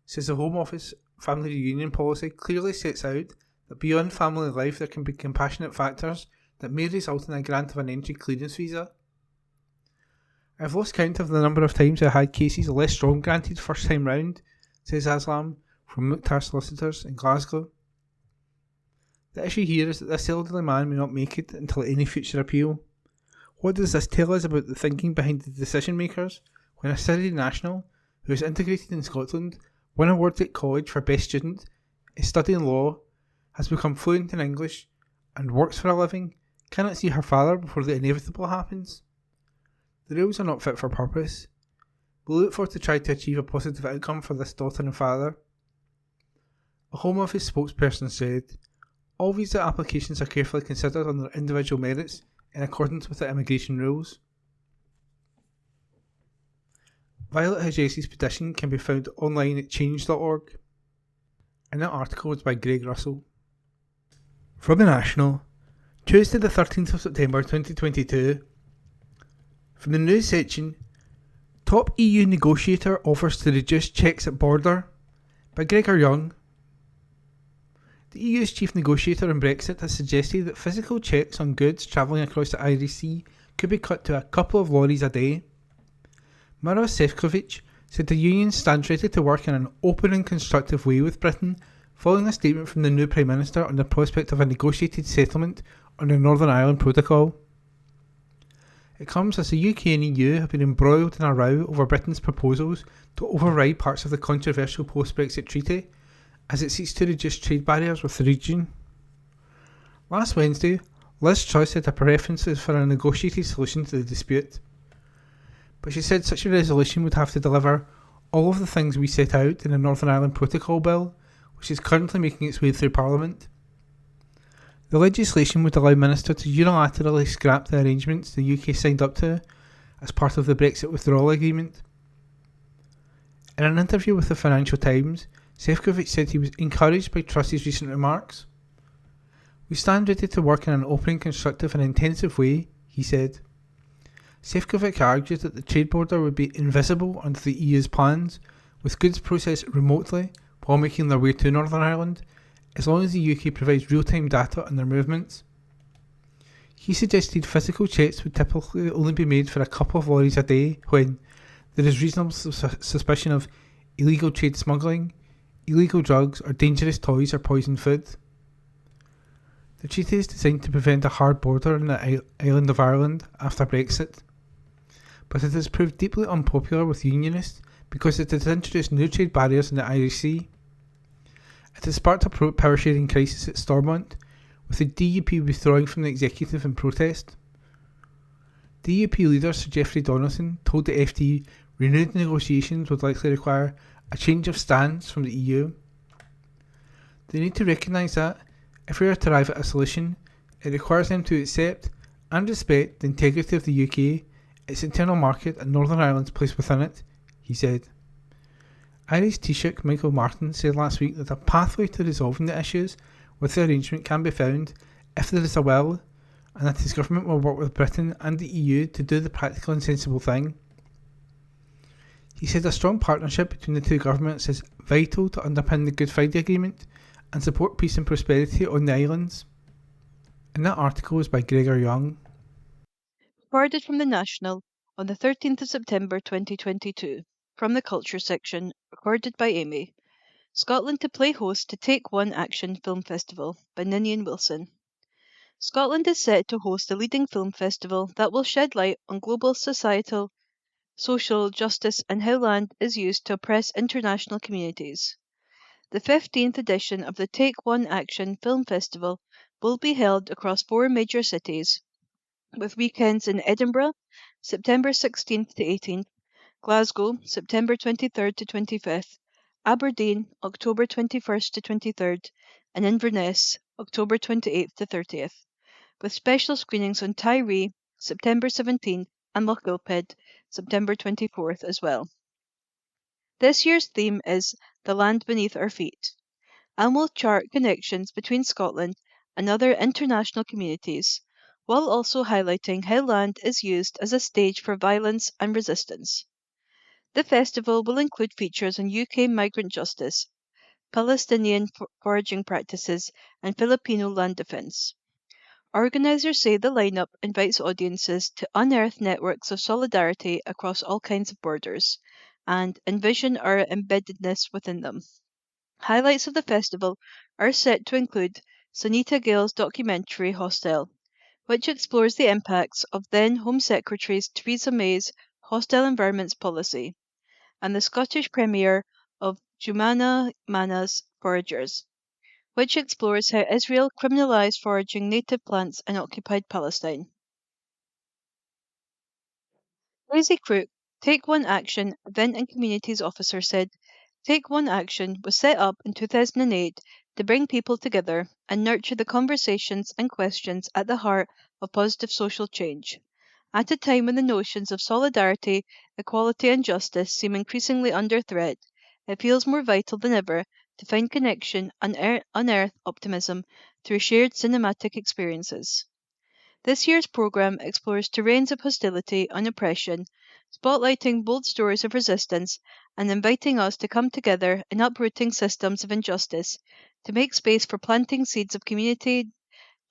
says the Home Office family reunion policy clearly sets out that beyond family life there can be compassionate factors that may result in a grant of an entry clearance visa. I have lost count of the number of times I had cases less strong granted first time round, says Aslam from Mukhtar Solicitors in Glasgow. The issue here is that this elderly man may not make it until any future appeal. What does this tell us about the thinking behind the decision makers when a Syrian national who is integrated in Scotland, won awards at college for best student, is studying law, has become fluent in English, and works for a living, cannot see her father before the inevitable happens? The rules are not fit for purpose. We look forward to try to achieve a positive outcome for this daughter and father. A Home Office spokesperson said, all visa applications are carefully considered on their individual merits in accordance with the immigration rules. Violet Hajesi's petition can be found online at change.org. And that article was by Greg Russell. From the National, Tuesday the 13th of September 2022. From the news section, Top EU Negotiator Offers to Reduce Checks at Border by Gregor Young. The EU's chief negotiator on Brexit has suggested that physical checks on goods travelling across the Irish Sea could be cut to a couple of lorries a day. Maros Sefcovic said the union stands ready to work in an open and constructive way with Britain, following a statement from the new Prime Minister on the prospect of a negotiated settlement on the Northern Ireland Protocol. It comes as the UK and EU have been embroiled in a row over Britain's proposals to override parts of the controversial post-Brexit treaty, as it seeks to reduce trade barriers with the region. Last Wednesday, Liz Truss had a preference for a negotiated solution to the dispute, but she said such a resolution would have to deliver all of the things we set out in the Northern Ireland Protocol Bill, which is currently making its way through Parliament. The legislation would allow ministers to unilaterally scrap the arrangements the UK signed up to as part of the Brexit withdrawal agreement. In an interview with the Financial Times, Sefcovic said he was encouraged by Truss's recent remarks. We stand ready to work in an open, constructive and intensive way, he said. Sefcovic argued that the trade border would be invisible under the EU's plans, with goods processed remotely while making their way to Northern Ireland, as long as the UK provides real-time data on their movements. He suggested physical checks would typically only be made for a couple of lorries a day when there is reasonable suspicion of illegal trade smuggling, illegal drugs or dangerous toys or poisoned food. The treaty is designed to prevent a hard border on the island of Ireland after Brexit, but it has proved deeply unpopular with unionists because it has introduced new trade barriers in the Irish Sea. It has sparked a power-sharing crisis at Stormont, with the DUP withdrawing from the executive in protest. DUP leader Sir Geoffrey Donaldson told the FT renewed negotiations would likely require a change of stance from the EU. They need to recognise that, if we are to arrive at a solution, it requires them to accept and respect the integrity of the UK, its internal market and Northern Ireland's place within it, he said. Irish Taoiseach Michael Martin said last week that a pathway to resolving the issues with the arrangement can be found if there is a will, and that his government will work with Britain and the EU to do the practical and sensible thing. He said a strong partnership between the two governments is vital to underpin the Good Friday Agreement and support peace and prosperity on the islands. And that article was by Gregor Young. Recorded from the National on the 13th of September 2022. From the Culture section, recorded by Amy. Scotland to play host to Take One Action Film Festival by Ninian Wilson. Scotland is set to host a leading film festival that will shed light on global societal, social justice and how land is used to oppress international communities. The 15th edition of the Take One Action Film Festival will be held across 4 major cities, with weekends in Edinburgh, September 16th to 18th, Glasgow, September 23rd to 25th, Aberdeen, October 21st to 23rd, and Inverness, October 28th to 30th. with special screenings on Tiree, September 17th, and Loch Gilphead, September 24th as well. This year's theme is The Land Beneath Our Feet, and will chart connections between Scotland and other international communities, while also highlighting how land is used as a stage for violence and resistance. The festival will include features on UK migrant justice, Palestinian foraging practices, and Filipino land defence. Organisers say the lineup invites audiences to unearth networks of solidarity across all kinds of borders and envision our embeddedness within them. Highlights of the festival are set to include Sunita Gill's documentary Hostile, which explores the impacts of then Home Secretary Theresa May's hostile environments policy, and the Scottish premiere of Jumana Mana's Foragers, which explores how Israel criminalised foraging native plants in occupied Palestine. Daisy Crook, Take One Action Event and Communities Officer, said Take One Action was set up in 2008 to bring people together and nurture the conversations and questions at the heart of positive social change. At a time when the notions of solidarity, equality and justice seem increasingly under threat, it feels more vital than ever to find connection and unearth optimism through shared cinematic experiences. This year's programme explores terrains of hostility and oppression, spotlighting bold stories of resistance and inviting us to come together in uprooting systems of injustice to make space for planting seeds of community,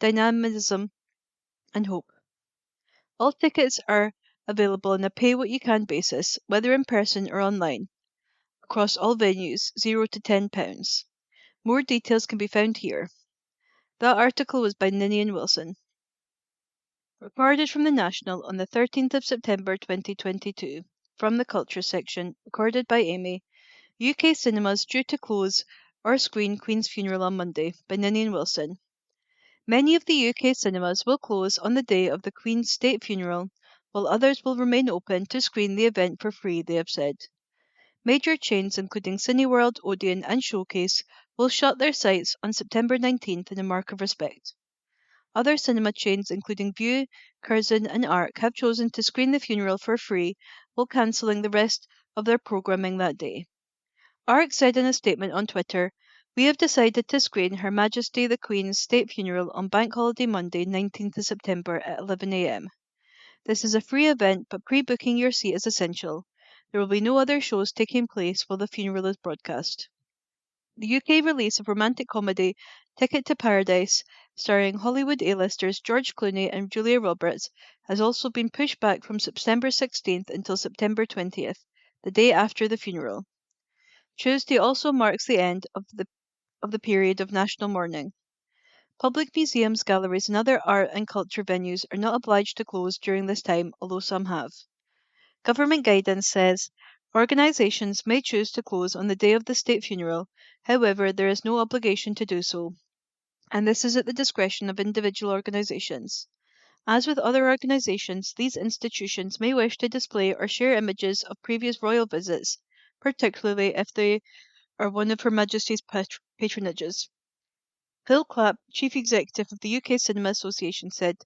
dynamism and hope. All tickets are available on a pay-what-you-can basis, whether in person or online, across all venues, £0 to £10. More details can be found here. That article was by Ninian Wilson. Recorded from the National on the 13th of September 2022. From the Culture section, recorded by Amy. UK cinemas due to close or screen Queen's Funeral on Monday, by Ninian Wilson. Many of the UK cinemas will close on the day of the Queen's state funeral, while others will remain open to screen the event for free, they have said. Major chains including Cineworld, Odeon and Showcase will shut their sites on September 19th in a mark of respect. Other cinema chains including Vue, Curzon and Arc have chosen to screen the funeral for free while cancelling the rest of their programming that day. Arc said in a statement on Twitter, "We have decided to screen Her Majesty the Queen's state funeral on Bank Holiday Monday 19th of September at 11 a.m. This is a free event, but pre-booking your seat is essential. There will be no other shows taking place while the funeral is broadcast." The UK release of romantic comedy Ticket to Paradise, starring Hollywood A-listers George Clooney and Julia Roberts, has also been pushed back from September 16th until September 20th, the day after the funeral. Tuesday also marks the end of the period of national mourning. Public museums, galleries and other art and culture venues are not obliged to close during this time, although some have. Government guidance says organisations may choose to close on the day of the state funeral, however there is no obligation to do so, and this is at the discretion of individual organisations. As with other organisations, these institutions may wish to display or share images of previous royal visits, particularly if they are one of Her Majesty's patronages. Phil Clapp, Chief Executive of the UK Cinema Association, said,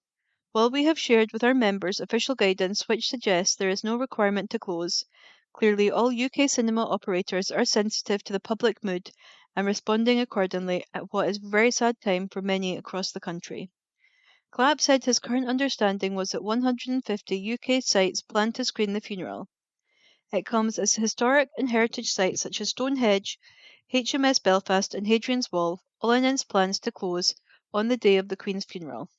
"While we have shared with our members official guidance which suggests there is no requirement to close, clearly all UK cinema operators are sensitive to the public mood and responding accordingly at what is a very sad time for many across the country." Clapp said his current understanding was that 150 UK sites plan to screen the funeral. It comes as historic and heritage sites such as Stonehenge, HMS Belfast and Hadrian's Wall all announce plans to close on the day of the Queen's funeral.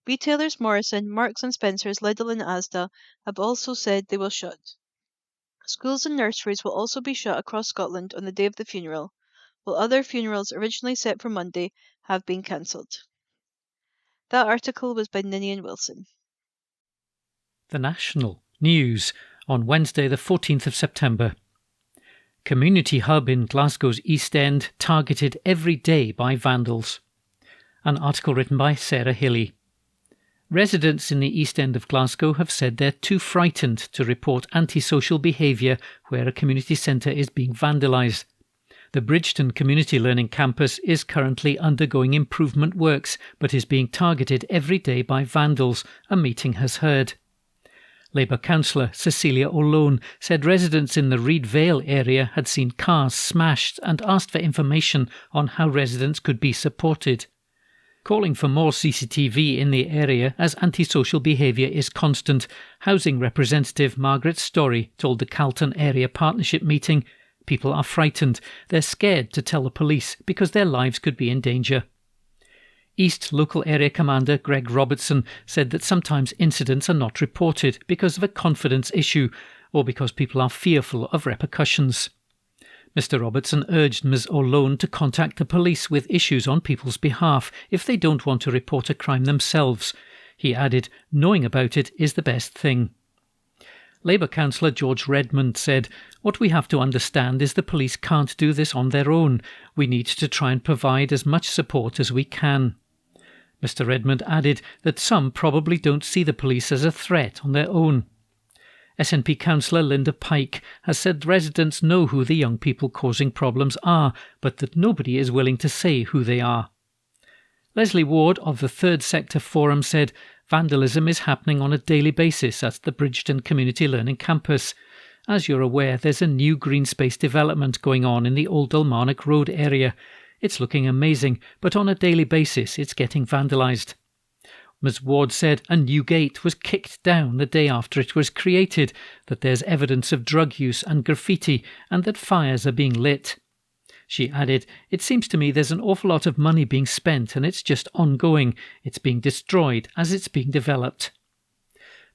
Retailers Morrison, Marks and Spencer's, Lidl and Asda have also said they will shut. Schools and nurseries will also be shut across Scotland on the day of the funeral, while other funerals originally set for Monday have been cancelled. That article was by Ninian Wilson. The National News on Wednesday the 14th of September. Community hub in Glasgow's East End targeted every day by vandals. An article written by Sarah Hilly. Residents in the East End of Glasgow have said they're too frightened to report antisocial behaviour where a community centre is being vandalised. The Bridgeton Community Learning Campus is currently undergoing improvement works but is being targeted every day by vandals, a meeting has heard. Labour councillor Cecilia O'Lone said residents in the Reed Vale area had seen cars smashed and asked for information on how residents could be supported. Calling for more CCTV in the area as antisocial behaviour is constant, Housing Representative Margaret Storey told the Calton Area Partnership meeting, "People are frightened. They're scared to tell the police because their lives could be in danger." East Local Area Commander Greg Robertson said that sometimes incidents are not reported because of a confidence issue or because people are fearful of repercussions. Mr Robertson urged Ms O'Lone to contact the police with issues on people's behalf if they don't want to report a crime themselves. He added, knowing about it is the best thing. Labour councillor George Redmond said, "What we have to understand is the police can't do this on their own. We need to try and provide as much support as we can." Mr Redmond added that some probably don't see the police as a threat on their own. SNP councillor Linda Pike has said residents know who the young people causing problems are, but that nobody is willing to say who they are. Leslie Ward of the Third Sector Forum said vandalism is happening on a daily basis at the Bridgeton Community Learning Campus. As you're aware, there's a new green space development going on in the Old Dalmarnock Road area. It's looking amazing, but on a daily basis it's getting vandalised. Ms Ward said a new gate was kicked down the day after it was created, that there's evidence of drug use and graffiti, and that fires are being lit. She added, "It seems to me there's an awful lot of money being spent and it's just ongoing. It's being destroyed as it's being developed."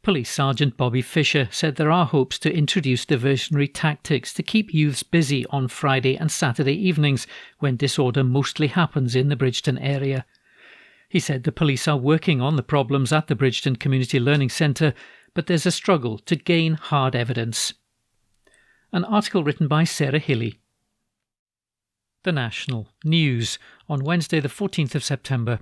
Police Sergeant Bobby Fisher said there are hopes to introduce diversionary tactics to keep youths busy on Friday and Saturday evenings when disorder mostly happens in the Bridgeton area. He said the police are working on the problems at the Bridgeton Community Learning Centre, but there's a struggle to gain hard evidence. An article written by Sarah Hilly. The National News on Wednesday the 14th of September.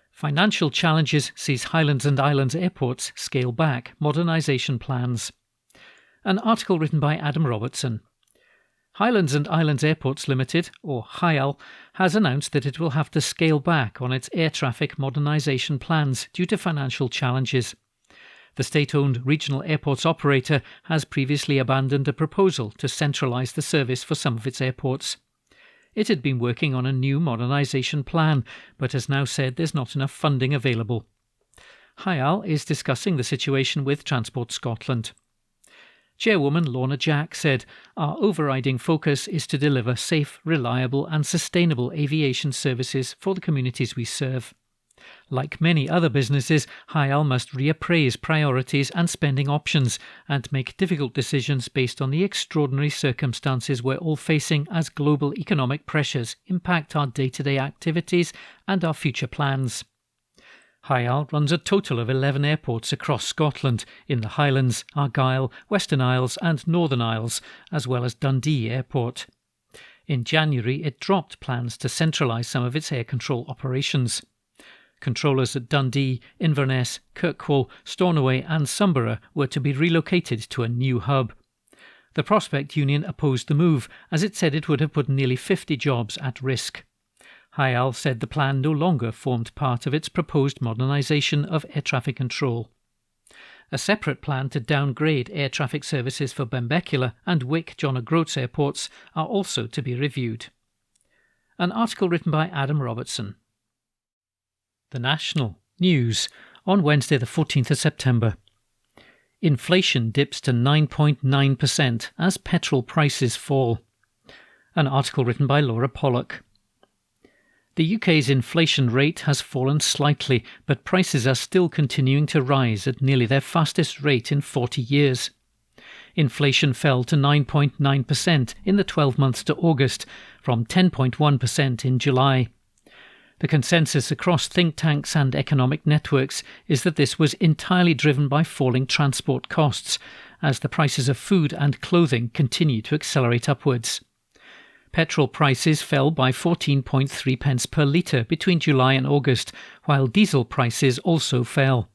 Financial challenges sees Highlands and Islands airports scale back modernisation plans. An article written by Adam Robertson. Highlands and Islands Airports Limited, or HIAL, has announced that it will have to scale back on its air traffic modernisation plans due to financial challenges. The state-owned regional airports operator has previously abandoned a proposal to centralise the service for some of its airports. It had been working on a new modernisation plan, but has now said there's not enough funding available. HIAL is discussing the situation with Transport Scotland. Chairwoman Lorna Jack said, "Our overriding focus is to deliver safe, reliable and sustainable aviation services for the communities we serve. Like many other businesses, HIAL must reappraise priorities and spending options and make difficult decisions based on the extraordinary circumstances we're all facing as global economic pressures impact our day-to-day activities and our future plans." HIAL runs a total of 11 airports across Scotland, in the Highlands, Argyll, Western Isles and Northern Isles, as well as Dundee Airport. In January, it dropped plans to centralise some of its air control operations. Controllers at Dundee, Inverness, Kirkwall, Stornoway and Sumburgh were to be relocated to a new hub. The Prospect Union opposed the move, as it said it would have put nearly 50 jobs at risk. HIAL said the plan no longer formed part of its proposed modernisation of air traffic control. A separate plan to downgrade air traffic services for Benbecula and Wick John O'Groats airports are also to be reviewed. An article written by Adam Robertson. The National News on Wednesday the 14th of September. Inflation dips to 9.9% as petrol prices fall. An article written by Laura Pollock. The UK's inflation rate has fallen slightly, but prices are still continuing to rise at nearly their fastest rate in 40 years. Inflation fell to 9.9% in the 12 months to August, from 10.1% in July. The consensus across think tanks and economic networks is that this was entirely driven by falling transport costs, as the prices of food and clothing continue to accelerate upwards. Petrol prices fell by 14.3 pence per litre between July and August, while diesel prices also fell.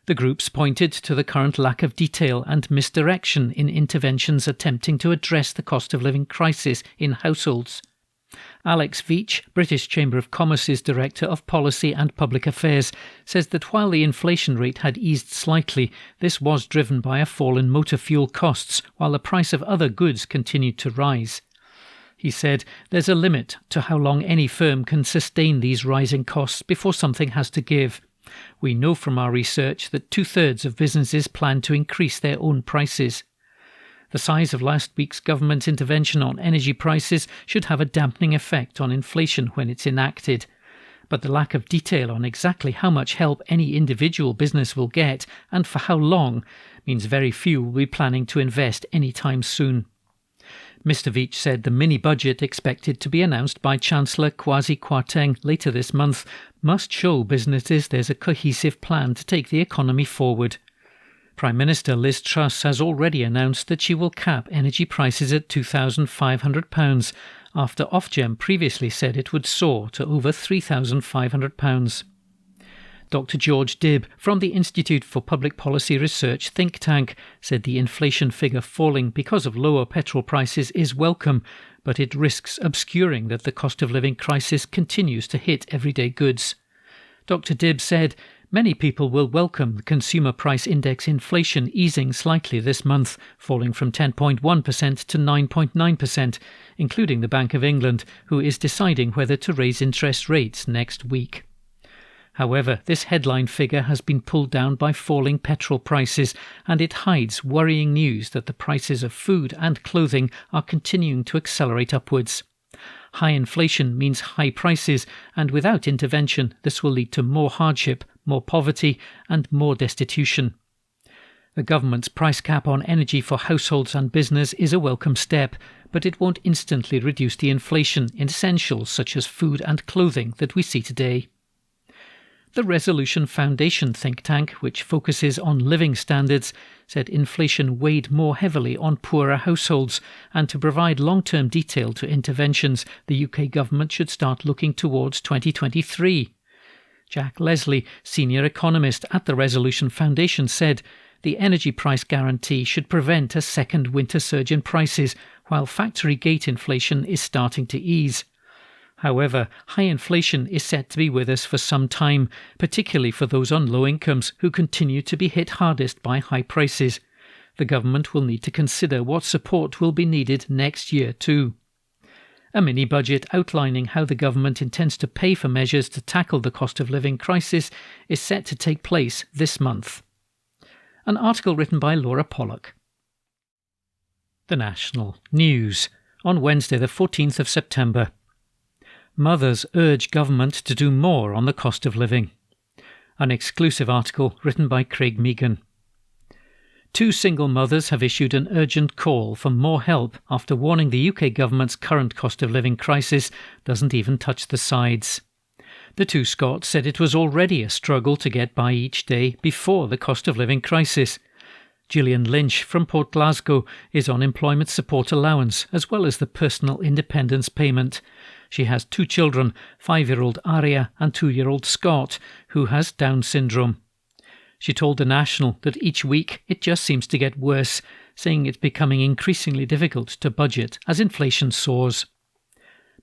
The groups pointed to the current lack of detail and misdirection in interventions attempting to address the cost of living crisis in households. Alex Veitch, British Chamber of Commerce's Director of Policy and Public Affairs, says that while the inflation rate had eased slightly, this was driven by a fall in motor fuel costs, while the price of other goods continued to rise. He said, "There's a limit to how long any firm can sustain these rising costs before something has to give. We know from our research that 2/3 of businesses plan to increase their own prices." The size of last week's government intervention on energy prices should have a dampening effect on inflation when it's enacted. But the lack of detail on exactly how much help any individual business will get and for how long means very few will be planning to invest anytime soon. Mr Veitch said the mini-budget expected to be announced by Chancellor Kwasi Kwarteng later this month must show businesses there's a cohesive plan to take the economy forward. Prime Minister Liz Truss has already announced that she will cap energy prices at £2,500 after Ofgem previously said it would soar to over £3,500. Dr George Dibb from the Institute for Public Policy Research think tank said the inflation figure falling because of lower petrol prices is welcome, but it risks obscuring that the cost of living crisis continues to hit everyday goods. Dr Dibb said, "Many people will welcome the consumer price index inflation easing slightly this month, falling from 10.1% to 9.9%, including the Bank of England, who is deciding whether to raise interest rates next week." However, this headline figure has been pulled down by falling petrol prices, and it hides worrying news that the prices of food and clothing are continuing to accelerate upwards. High inflation means high prices, and without intervention, this will lead to more hardship, more poverty, and more destitution. The government's price cap on energy for households and business is a welcome step, but it won't instantly reduce the inflation in essentials such as food and clothing that we see today. The Resolution Foundation think tank, which focuses on living standards, said inflation weighed more heavily on poorer households, and to provide long-term detail to interventions, the UK government should start looking towards 2023. Jack Leslie, senior economist at the Resolution Foundation, said the energy price guarantee should prevent a second winter surge in prices, while factory gate inflation is starting to ease. However, high inflation is set to be with us for some time, particularly for those on low incomes who continue to be hit hardest by high prices. The government will need to consider what support will be needed next year too. A mini-budget outlining how the government intends to pay for measures to tackle the cost of living crisis is set to take place this month. An article written by Laura Pollock. The National News on Wednesday the 14th of September. Mothers urge government to do more on the cost of living. An exclusive article written by Craig Megan. 2 single mothers have issued an urgent call for more help after warning the UK government's current cost of living crisis doesn't even touch the sides. The 2 Scots said it was already a struggle to get by each day before the cost of living crisis. Gillian Lynch from Port Glasgow is on employment support allowance as well as the personal independence payment. She has 2 children, 5-year-old Aria and 2-year-old Scott, who has Down syndrome. She told The National that each week it just seems to get worse, saying it's becoming increasingly difficult to budget as inflation soars.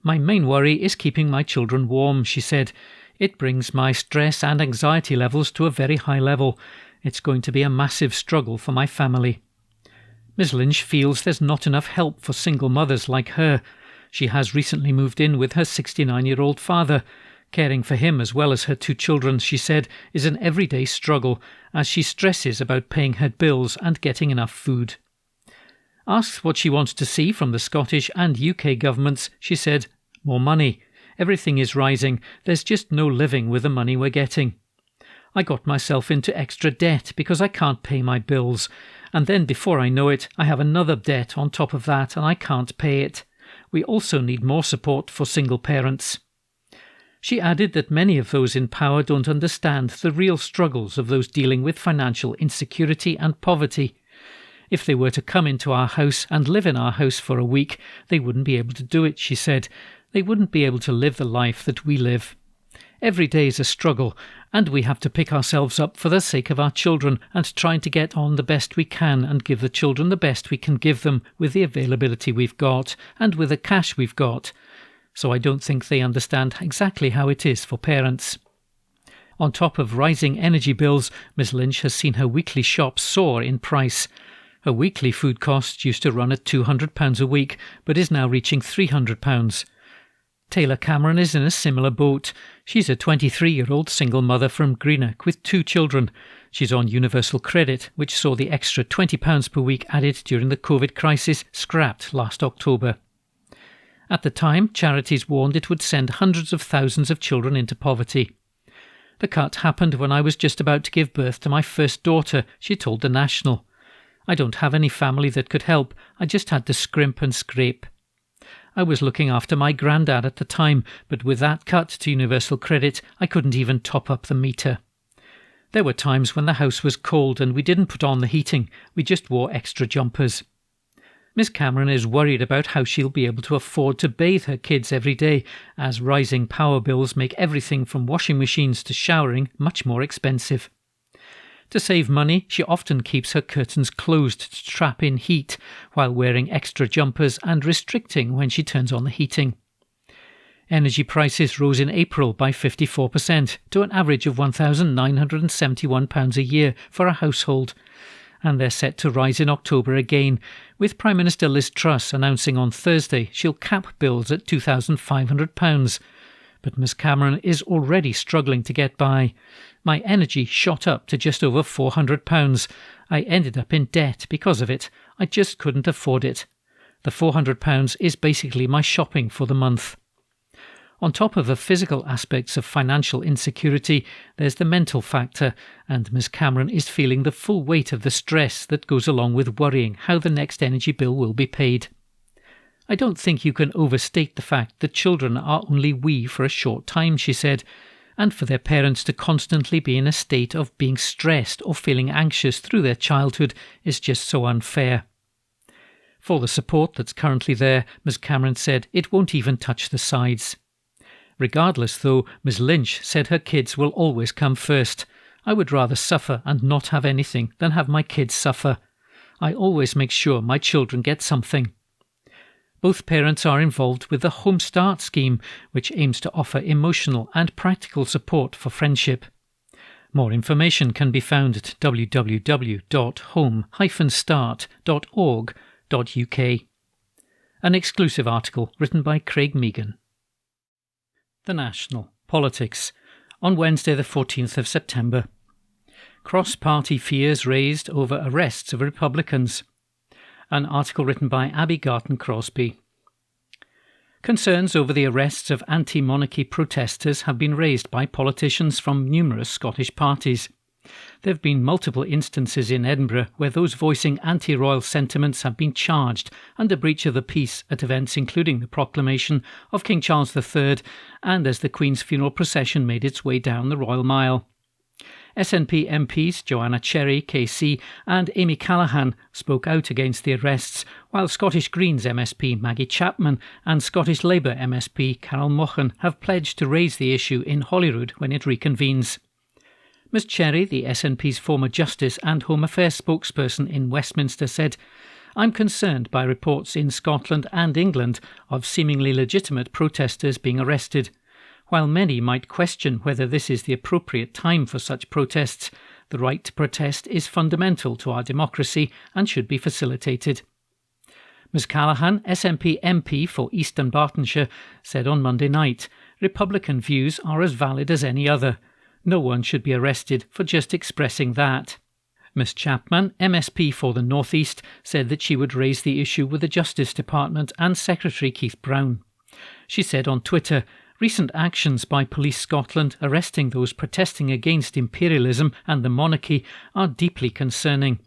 "My main worry is keeping my children warm," she said. "It brings my stress and anxiety levels to a very high level. It's going to be a massive struggle for my family." Ms Lynch feels there's not enough help for single mothers like her. She has recently moved in with her 69-year-old father. Caring for him as well as her 2 children, she said, is an everyday struggle as she stresses about paying her bills and getting enough food. Asked what she wants to see from the Scottish and UK governments, she said, "More money. Everything is rising. There's just no living with the money we're getting. I got myself into extra debt because I can't pay my bills. And then before I know it, I have another debt on top of that and I can't pay it. We also need more support for single parents." She added that many of those in power don't understand the real struggles of those dealing with financial insecurity and poverty. If they were to come into our house and live in our house for a week, they wouldn't be able to do it, she said. They wouldn't be able to live the life that we live. Every day is a struggle, and we have to pick ourselves up for the sake of our children and try to get on the best we can and give the children the best we can give them with the availability we've got and with the cash we've got. So I don't think they understand exactly how it is for parents. On top of rising energy bills, Ms Lynch has seen her weekly shop soar in price. Her weekly food cost used to run at £200 a week, but is now reaching £300. Taylor Cameron is in a similar boat. She's a 23-year-old single mother from Greenock with 2 children. She's on universal credit, which saw the extra £20 per week added during the COVID crisis scrapped last October. At the time, charities warned it would send hundreds of thousands of children into poverty. The cut happened when I was just about to give birth to my first daughter, she told The National. I don't have any family that could help. I just had to scrimp and scrape. I was looking after my granddad at the time, but with that cut to universal credit, I couldn't even top up the meter. There were times when the house was cold and we didn't put on the heating. We just wore extra jumpers. Miss Cameron is worried about how she'll be able to afford to bathe her kids every day, as rising power bills make everything from washing machines to showering much more expensive. To save money, she often keeps her curtains closed to trap in heat, while wearing extra jumpers and restricting when she turns on the heating. Energy prices rose in April by 54% to an average of £1,971 a year for a household, and they're set to rise in October again, with Prime Minister Liz Truss announcing on Thursday she'll cap bills at £2,500. But Ms Cameron is already struggling to get by. My energy shot up to just over £400. I ended up in debt because of it. I just couldn't afford it. The £400 is basically my shopping for the month. On top of the physical aspects of financial insecurity, there's the mental factor, and Ms Cameron is feeling the full weight of the stress that goes along with worrying how the next energy bill will be paid. I don't think you can overstate the fact that children are only wee for a short time, she said, and for their parents to constantly be in a state of being stressed or feeling anxious through their childhood is just so unfair. For the support that's currently there, Ms Cameron said it won't even touch the sides. Regardless, though, Ms Lynch said her kids will always come first. I would rather suffer and not have anything than have my kids suffer. I always make sure my children get something. Both parents are involved with the Home Start scheme, which aims to offer emotional and practical support for friendship. More information can be found at www.home-start.org.uk. An exclusive article written by Craig Megan. The National Politics on Wednesday the 14th of September. Cross-party fears raised over arrests of Republicans. An article written by Abby Garton-Crosby. Concerns over the arrests of anti-monarchy protesters have been raised by politicians from numerous Scottish parties. There have been multiple instances in Edinburgh where those voicing anti-royal sentiments have been charged under breach of the peace at events including the proclamation of King Charles III and as the Queen's funeral procession made its way down the Royal Mile. SNP MPs Joanna Cherry, KC and Amy Callaghan spoke out against the arrests, while Scottish Greens MSP Maggie Chapman and Scottish Labour MSP Carol Mochan have pledged to raise the issue in Holyrood when it reconvenes. Ms Cherry, the SNP's former Justice and Home Affairs spokesperson in Westminster, said, "I'm concerned by reports in Scotland and England of seemingly legitimate protesters being arrested. While many might question whether this is the appropriate time for such protests, the right to protest is fundamental to our democracy and should be facilitated." Ms Callaghan, SNP MP for East Dunbartonshire, said on Monday night, "Republican views are as valid as any other. No one should be arrested for just expressing that." Ms Chapman, MSP for the North East, said that she would raise the issue with the Justice Department and Secretary Keith Brown. She said on Twitter, "Recent actions by Police Scotland arresting those protesting against imperialism and the monarchy are deeply concerning.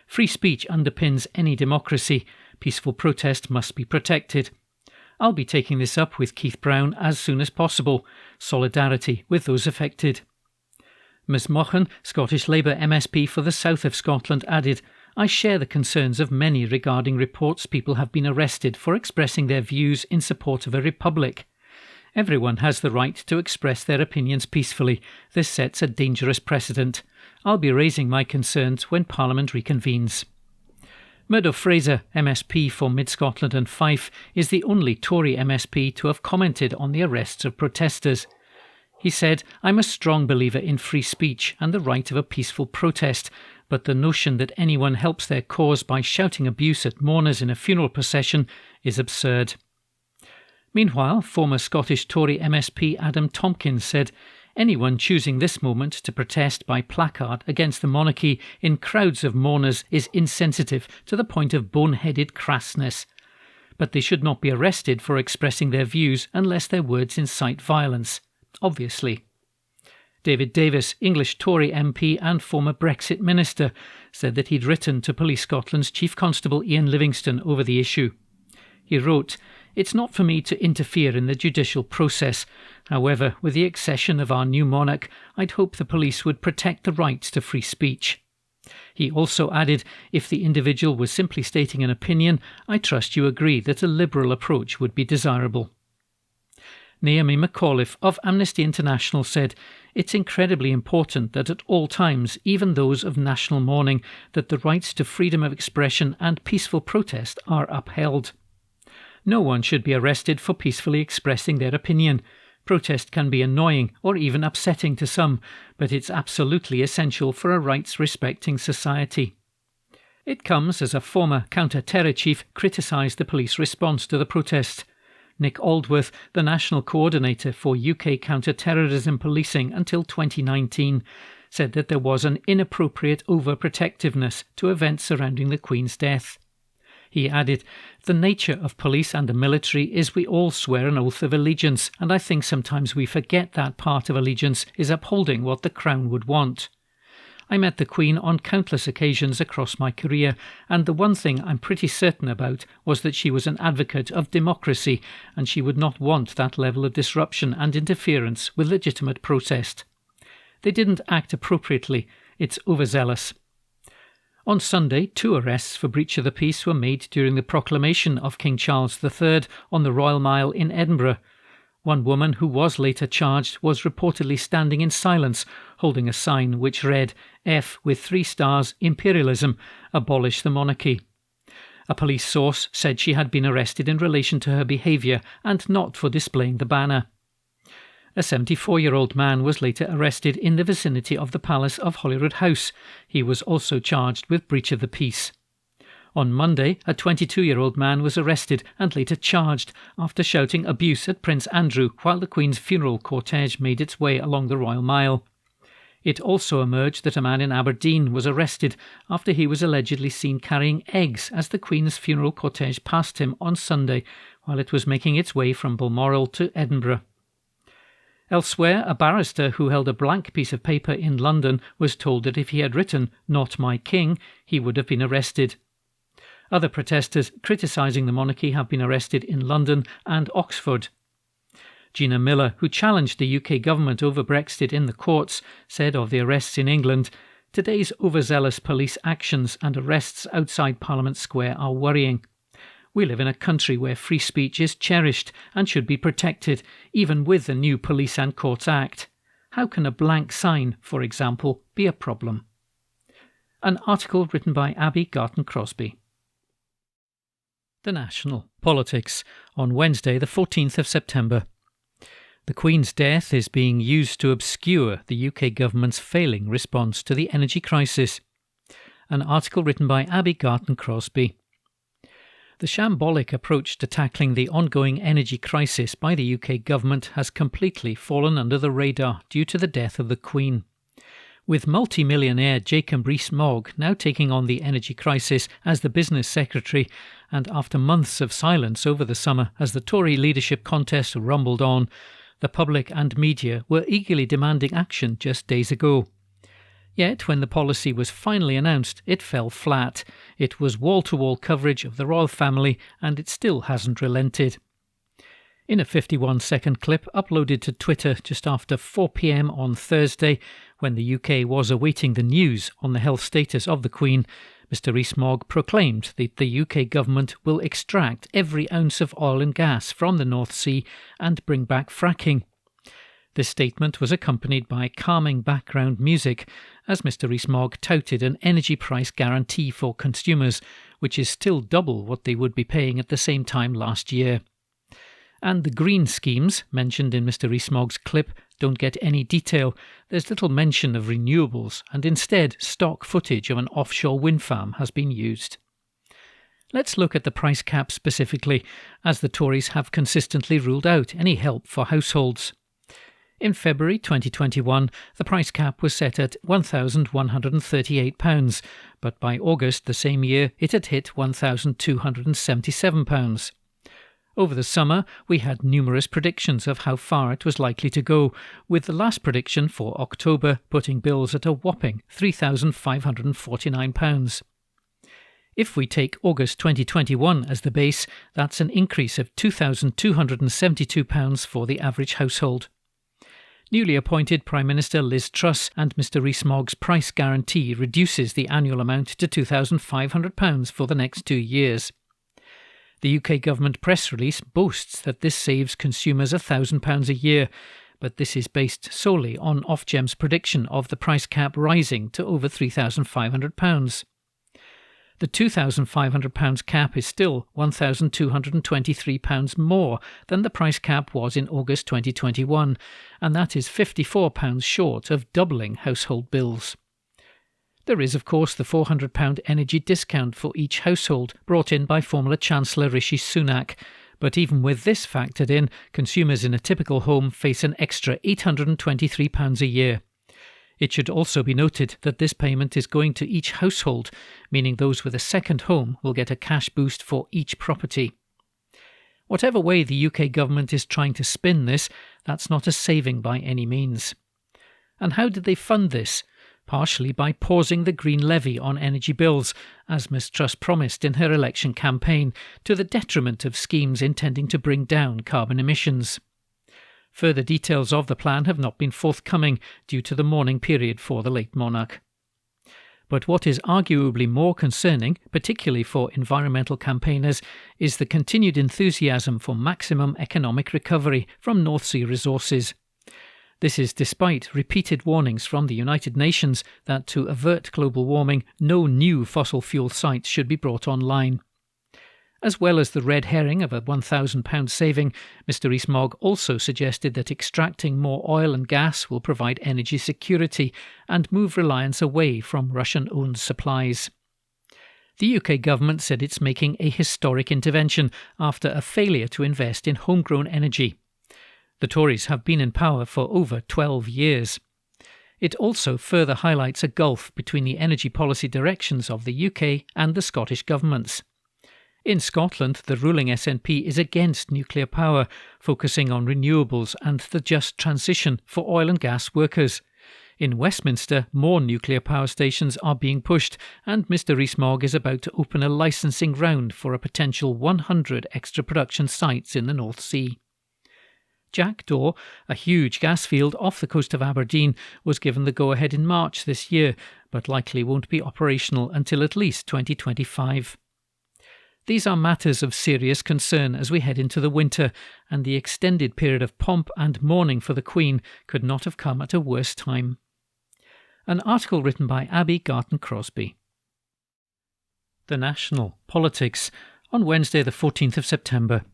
Free speech underpins any democracy. Peaceful protest must be protected. I'll be taking this up with Keith Brown as soon as possible. Solidarity with those affected." Ms Mochan, Scottish Labour MSP for the south of Scotland, added, "I share the concerns of many regarding reports people have been arrested for expressing their views in support of a republic. Everyone has the right to express their opinions peacefully. This sets a dangerous precedent. I'll be raising my concerns when Parliament reconvenes. Murdo Fraser, MSP for Mid-Scotland and Fife, is the only Tory MSP to have commented on the arrests of protesters. He said, "I'm a strong believer in free speech and the right of a peaceful protest, but the notion that anyone helps their cause by shouting abuse at mourners in a funeral procession is absurd." Meanwhile, former Scottish Tory MSP Adam Tompkins said, "Anyone choosing this moment to protest by placard against the monarchy in crowds of mourners is insensitive to the point of boneheaded crassness. But they should not be arrested for expressing their views unless their words incite violence. Obviously." David Davis, English Tory MP and former Brexit minister, said that he'd written to Police Scotland's Chief Constable Ian Livingston over the issue. He wrote, "It's not for me to interfere in the judicial process. However, with the accession of our new monarch, I'd hope the police would protect the rights to free speech." He also added, "If the individual was simply stating an opinion, I trust you agree that a liberal approach would be desirable." Naomi McAuliffe of Amnesty International said, "It's incredibly important that at all times, even those of national mourning, that the rights to freedom of expression and peaceful protest are upheld. No one should be arrested for peacefully expressing their opinion. Protest can be annoying or even upsetting to some, but it's absolutely essential for a rights-respecting society." It comes as a former counter-terror chief criticised the police response to the protest. Nick Aldworth, the National Coordinator for UK Counter-Terrorism Policing until 2019, said that there was an inappropriate overprotectiveness to events surrounding the Queen's death. He added, "The nature of police and the military is we all swear an oath of allegiance, and I think sometimes we forget that part of allegiance is upholding what the Crown would want. I met the Queen on countless occasions across my career, and the one thing I'm pretty certain about was that she was an advocate of democracy, and she would not want that level of disruption and interference with legitimate protest. They didn't act appropriately. It's overzealous." On Sunday, 2 arrests for breach of the peace were made during the proclamation of King Charles III on the Royal Mile in Edinburgh. One woman who was later charged was reportedly standing in silence, holding a sign which read, "F with 3 stars, Imperialism, abolish the monarchy." A police source said she had been arrested in relation to her behaviour and not for displaying the banner. A 74-year-old man was later arrested in the vicinity of the Palace of Holyrood House. He was also charged with breach of the peace. On Monday, a 22-year-old man was arrested and later charged after shouting abuse at Prince Andrew while the Queen's funeral cortege made its way along the Royal Mile. It also emerged that a man in Aberdeen was arrested after he was allegedly seen carrying eggs as the Queen's funeral cortege passed him on Sunday while it was making its way from Balmoral to Edinburgh. Elsewhere, a barrister who held a blank piece of paper in London was told that if he had written "Not my king," he would have been arrested. Other protesters criticising the monarchy have been arrested in London and Oxford. Gina Miller, who challenged the UK government over Brexit in the courts, said of the arrests in England, "Today's overzealous police actions and arrests outside Parliament Square are worrying. We live in a country where free speech is cherished and should be protected, even with the new Police and Courts Act. How can a blank sign, for example, be a problem?" An article written by Abby Garton-Crosby. The National Politics on Wednesday the 14th of September. The Queen's death is being used to obscure the UK government's failing response to the energy crisis. An article written by Abby Garton-Crosby. The shambolic approach to tackling the ongoing energy crisis by the UK government has completely fallen under the radar due to the death of the Queen. With multi-millionaire Jacob Rees-Mogg now taking on the energy crisis as the business secretary, and after months of silence over the summer as the Tory leadership contest rumbled on, the public and media were eagerly demanding action just days ago. Yet, when the policy was finally announced, it fell flat. It was wall-to-wall coverage of the royal family, and it still hasn't relented. In a 51-second clip uploaded to Twitter just after 4 p.m. on Thursday, when the UK was awaiting the news on the health status of the Queen, Mr Rees-Mogg proclaimed that the UK government will extract every ounce of oil and gas from the North Sea and bring back fracking. This statement was accompanied by calming background music as Mr Rees-Mogg touted an energy price guarantee for consumers, which is still double what they would be paying at the same time last year. And the green schemes mentioned in Mr Rees-Mogg's clip don't get any detail. There's little mention of renewables, and instead stock footage of an offshore wind farm has been used. Let's look at the price cap specifically, as the Tories have consistently ruled out any help for households. In February 2021, the price cap was set at £1,138, but by August the same year it had hit £1,277. Over the summer, we had numerous predictions of how far it was likely to go, with the last prediction for October putting bills at a whopping £3,549. If we take August 2021 as the base, that's an increase of £2,272 for the average household. Newly appointed Prime Minister Liz Truss and Mr Rees-Mogg's price guarantee reduces the annual amount to £2,500 for the next 2 years. The UK government press release boasts that this saves consumers £1,000 a year, but this is based solely on Ofgem's prediction of the price cap rising to over £3,500. The £2,500 cap is still £1,223 more than the price cap was in August 2021, and that is £54 short of doubling household bills. There is, of course, the £400 energy discount for each household brought in by former Chancellor Rishi Sunak, but even with this factored in, consumers in a typical home face an extra £823 a year. It should also be noted that this payment is going to each household, meaning those with a second home will get a cash boost for each property. Whatever way the UK government is trying to spin this, that's not a saving by any means. And how did they fund this? Partially by pausing the Green Levy on energy bills, as Ms Truss promised in her election campaign, to the detriment of schemes intending to bring down carbon emissions. Further details of the plan have not been forthcoming due to the mourning period for the late monarch. But what is arguably more concerning, particularly for environmental campaigners, is the continued enthusiasm for maximum economic recovery from North Sea resources. This is despite repeated warnings from the United Nations that to avert global warming, no new fossil fuel sites should be brought online. As well as the red herring of a £1,000 saving, Mr Rees-Mogg also suggested that extracting more oil and gas will provide energy security and move reliance away from Russian-owned supplies. The UK government said it's making a historic intervention after a failure to invest in homegrown energy. The Tories have been in power for over 12 years. It also further highlights a gulf between the energy policy directions of the UK and the Scottish governments. In Scotland, the ruling SNP is against nuclear power, focusing on renewables and the just transition for oil and gas workers. In Westminster, more nuclear power stations are being pushed, and Mr Rees-Mogg is about to open a licensing round for a potential 100 extra production sites in the North Sea. Jackdaw, a huge gas field off the coast of Aberdeen, was given the go-ahead in March this year, but likely won't be operational until at least 2025. These are matters of serious concern as we head into the winter, and the extended period of pomp and mourning for the Queen could not have come at a worse time. An article written by Abby Garton-Crosby. The National Politics on Wednesday the 14th of September.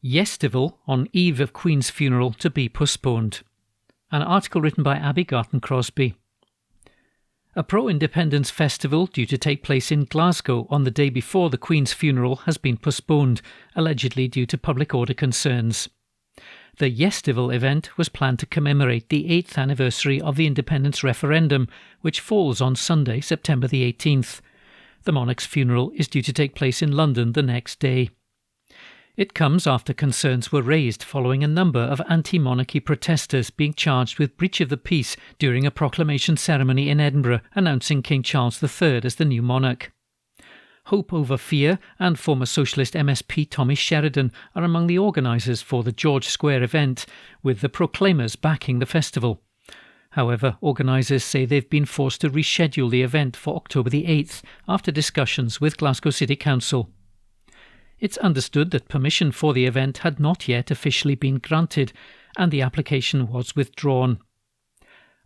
Yestival on eve of Queen's funeral to be postponed. An article written by Abby Garton-Crosby. A pro-independence festival due to take place in Glasgow on the day before the Queen's funeral has been postponed, allegedly due to public order concerns. The Yestival event was planned to commemorate the 8th anniversary of the independence referendum, which falls on Sunday, September the 18th. The monarch's funeral is due to take place in London the next day. It comes after concerns were raised following a number of anti-monarchy protesters being charged with breach of the peace during a proclamation ceremony in Edinburgh announcing King Charles III as the new monarch. Hope Over Fear and former Socialist MSP Tommy Sheridan are among the organisers for the George Square event, with the proclaimers backing the festival. However, organisers say they've been forced to reschedule the event for October the 8th after discussions with Glasgow City Council. It's understood that permission for the event had not yet officially been granted, and the application was withdrawn.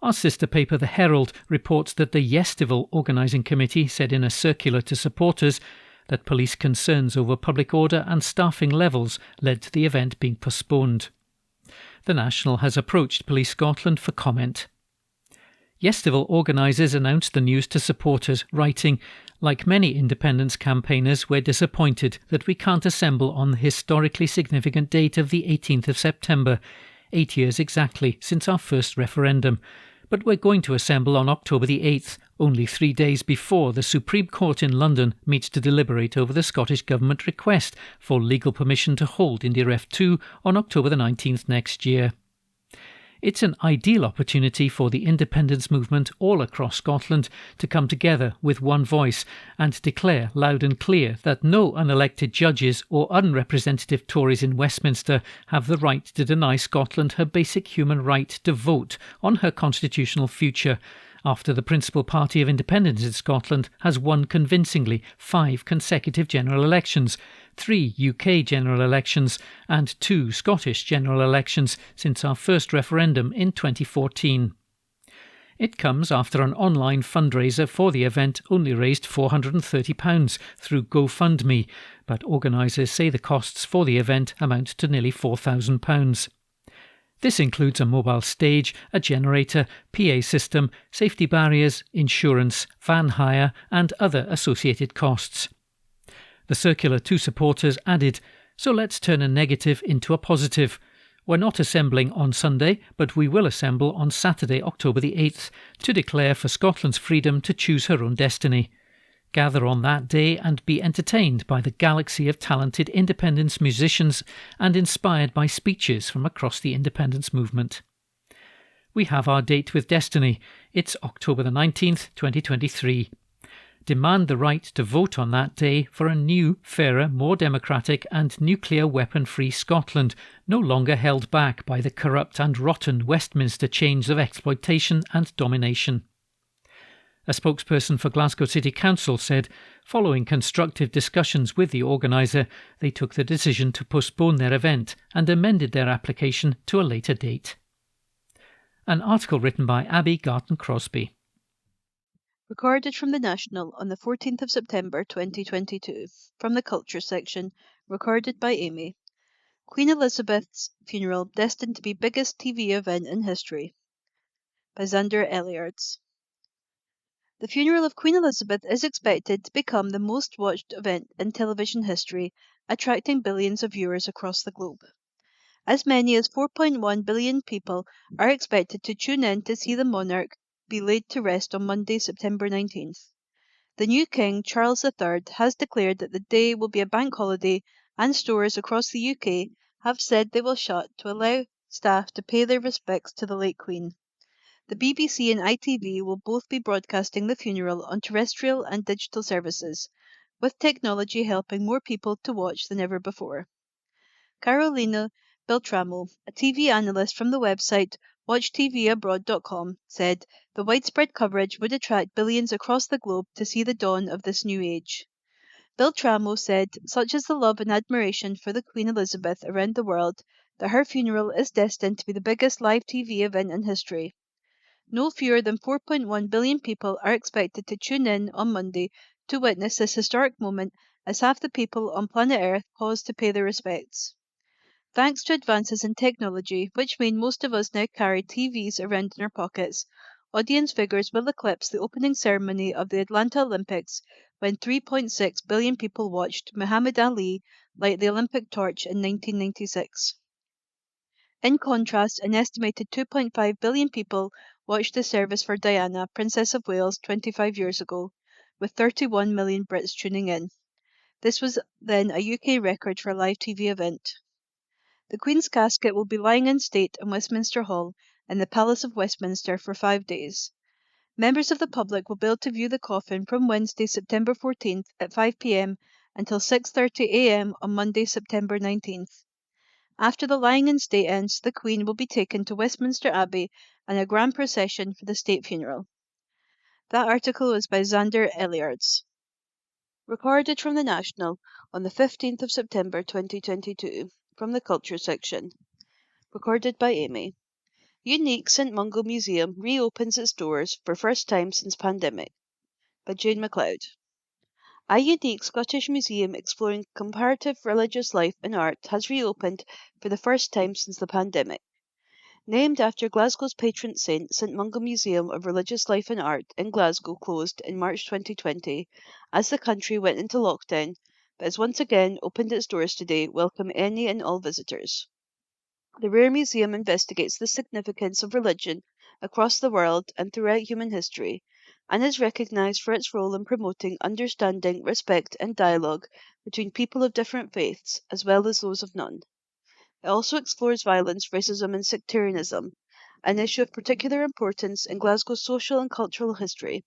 Our sister paper The Herald reports that the Yestival organising committee said in a circular to supporters that police concerns over public order and staffing levels led to the event being postponed. The National has approached Police Scotland for comment. Yestival organisers announced the news to supporters, writing, "Like many independence campaigners, we're disappointed that we can't assemble on the historically significant date of the 18th of September, 8 years exactly since our first referendum. But we're going to assemble on October the 8th, only 3 days before the Supreme Court in London meets to deliberate over the Scottish Government request for legal permission to hold India F2 on October the 19th next year." It's an ideal opportunity for the independence movement all across Scotland to come together with one voice and declare loud and clear that no unelected judges or unrepresentative Tories in Westminster have the right to deny Scotland her basic human right to vote on her constitutional future, after the principal party of independence in Scotland has won convincingly 5 consecutive general elections, 3 UK general elections and 2 Scottish general elections since our first referendum in 2014. It comes after an online fundraiser for the event only raised £430 through GoFundMe, but organisers say the costs for the event amount to nearly £4,000. This includes a mobile stage, a generator, PA system, safety barriers, insurance, van hire and other associated costs. The circular to supporters added, "So let's turn a negative into a positive. We're not assembling on Sunday, but we will assemble on Saturday, October the 8th, to declare for Scotland's freedom to choose her own destiny. Gather on that day and be entertained by the galaxy of talented independence musicians and inspired by speeches from across the independence movement." We have our date with destiny. It's October the 19th, 2023. Demand the right to vote on that day for a new, fairer, more democratic and nuclear weapon-free Scotland, no longer held back by the corrupt and rotten Westminster chains of exploitation and domination. A spokesperson for Glasgow City Council said, following constructive discussions with the organiser, they took the decision to postpone their event and amended their application to a later date. An article written by Abby Garton-Crosby. Recorded from the National on the 14th of September 2022. From the Culture section, recorded by Amy. Queen Elizabeth's funeral destined to be biggest TV event in history. By Xander Elliards. The funeral of Queen Elizabeth is expected to become the most watched event in television history, attracting billions of viewers across the globe. As many as 4.1 billion people are expected to tune in to see the monarch be laid to rest on Monday, September 19th. The new King, Charles III, has declared that the day will be a bank holiday, and stores across the UK have said they will shut to allow staff to pay their respects to the late Queen. The BBC and ITV will both be broadcasting the funeral on terrestrial and digital services, with technology helping more people to watch than ever before. Carolina Beltramo, a TV analyst from the website WatchTVAbroad.com, said the widespread coverage would attract billions across the globe to see the dawn of this new age. Beltramo said, such is the love and admiration for the Queen Elizabeth around the world, that her funeral is destined to be the biggest live TV event in history. No fewer than 4.1 billion people are expected to tune in on Monday to witness this historic moment as half the people on planet Earth pause to pay their respects. Thanks to advances in technology, which mean most of us now carry TVs around in our pockets, audience figures will eclipse the opening ceremony of the Atlanta Olympics when 3.6 billion people watched Muhammad Ali light the Olympic torch in 1996. In contrast, an estimated 2.5 billion people watched the service for Diana, Princess of Wales, 25 years ago, with 31 million Brits tuning in. This was then a UK record for a live TV event. The Queen's casket will be lying in state in Westminster Hall in the Palace of Westminster for 5 days. Members of the public will be able to view the coffin from Wednesday, September 14th at 5 p.m. until 6:30 a.m. on Monday, September 19th. After the lying-in-state ends, the Queen will be taken to Westminster Abbey and a grand procession for the state funeral. That article was by Xander Elliards. Recorded from the National on the 15th of September 2022, from the Culture section. Recorded by Amy. Unique St Mungo Museum reopens its doors for first time since pandemic. By Jane MacLeod. A unique Scottish museum exploring comparative religious life and art has reopened for the first time since the pandemic. Named after Glasgow's patron saint, St Mungo Museum of Religious Life and Art in Glasgow closed in March 2020 as the country went into lockdown, but has once again opened its doors today, welcome any and all visitors. The Rare Museum investigates the significance of religion across the world and throughout human history, and is recognised for its role in promoting understanding, respect and dialogue between people of different faiths, as well as those of none. It also explores violence, racism and sectarianism, an issue of particular importance in Glasgow's social and cultural history,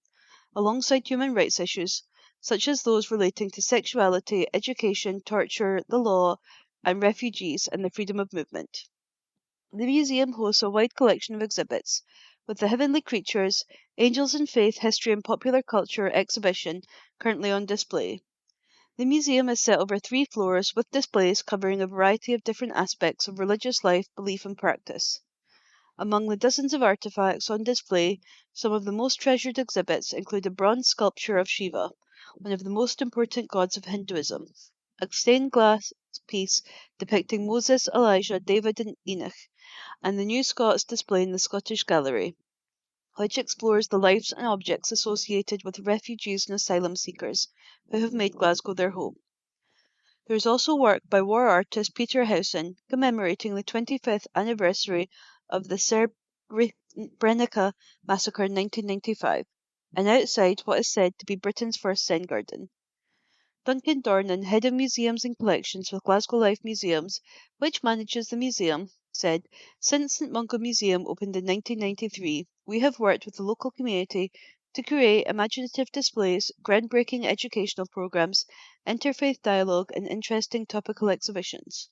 alongside human rights issues, such as those relating to sexuality, education, torture, the law, and refugees and the freedom of movement. The museum hosts a wide collection of exhibits, with the Heavenly Creatures, Angels in Faith, History and Popular Culture exhibition currently on display. The museum is set over 3 floors with displays covering a variety of different aspects of religious life, belief and practice. Among the dozens of artifacts on display, some of the most treasured exhibits include a bronze sculpture of Shiva, one of the most important gods of Hinduism, a stained glass piece depicting Moses, Elijah, David and Enoch, and the New Scots display in the Scottish Gallery, which explores the lives and objects associated with refugees and asylum seekers who have made Glasgow their home. There is also work by war artist Peter Howson commemorating the 25th anniversary of the Srebrenica massacre in 1995, and outside what is said to be Britain's first Zen garden. Duncan Dornan, Head of Museums and Collections with Glasgow Life Museums, which manages the museum, said, "Since St Mungo Museum opened in 1993, we have worked with the local community to create imaginative displays, groundbreaking educational programs, interfaith dialogue and interesting topical exhibitions.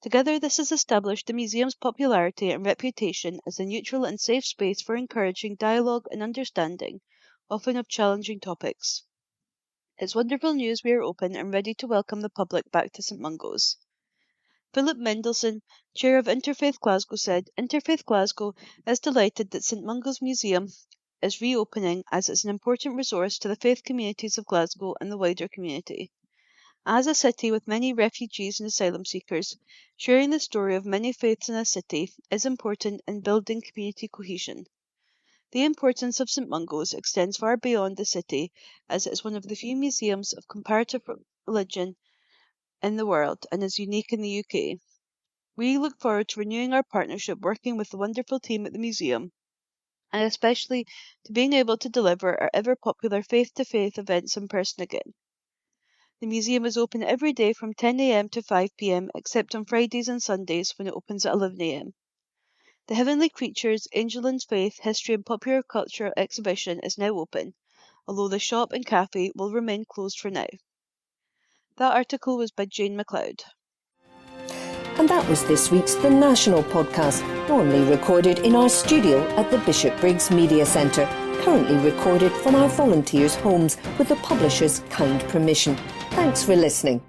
Together this has established the museum's popularity and reputation as a neutral and safe space for encouraging dialogue and understanding, often of challenging topics. It's wonderful news we are open and ready to welcome the public back to St Mungo's." Philip Mendelsohn, Chair of Interfaith Glasgow, said, "Interfaith Glasgow is delighted that St Mungo's Museum is reopening as it's an important resource to the faith communities of Glasgow and the wider community. As a city with many refugees and asylum seekers, sharing the story of many faiths in a city is important in building community cohesion. The importance of St Mungo's extends far beyond the city, as it is one of the few museums of comparative religion in the world and is unique in the UK. We look forward to renewing our partnership working with the wonderful team at the museum, and especially to being able to deliver our ever-popular faith-to-faith events in person again. The museum is open every day from 10 a.m. to 5 p.m, except on Fridays and Sundays when it opens at 11 a.m. The Heavenly Creatures, Angel in Faith, History and Popular Culture exhibition is now open, although the shop and cafe will remain closed for now. That article was by Jane MacLeod. And that was this week's The National podcast, normally recorded in our studio at the Bishopbriggs Media Centre, currently recorded from our volunteers' homes with the publisher's kind permission. Thanks for listening.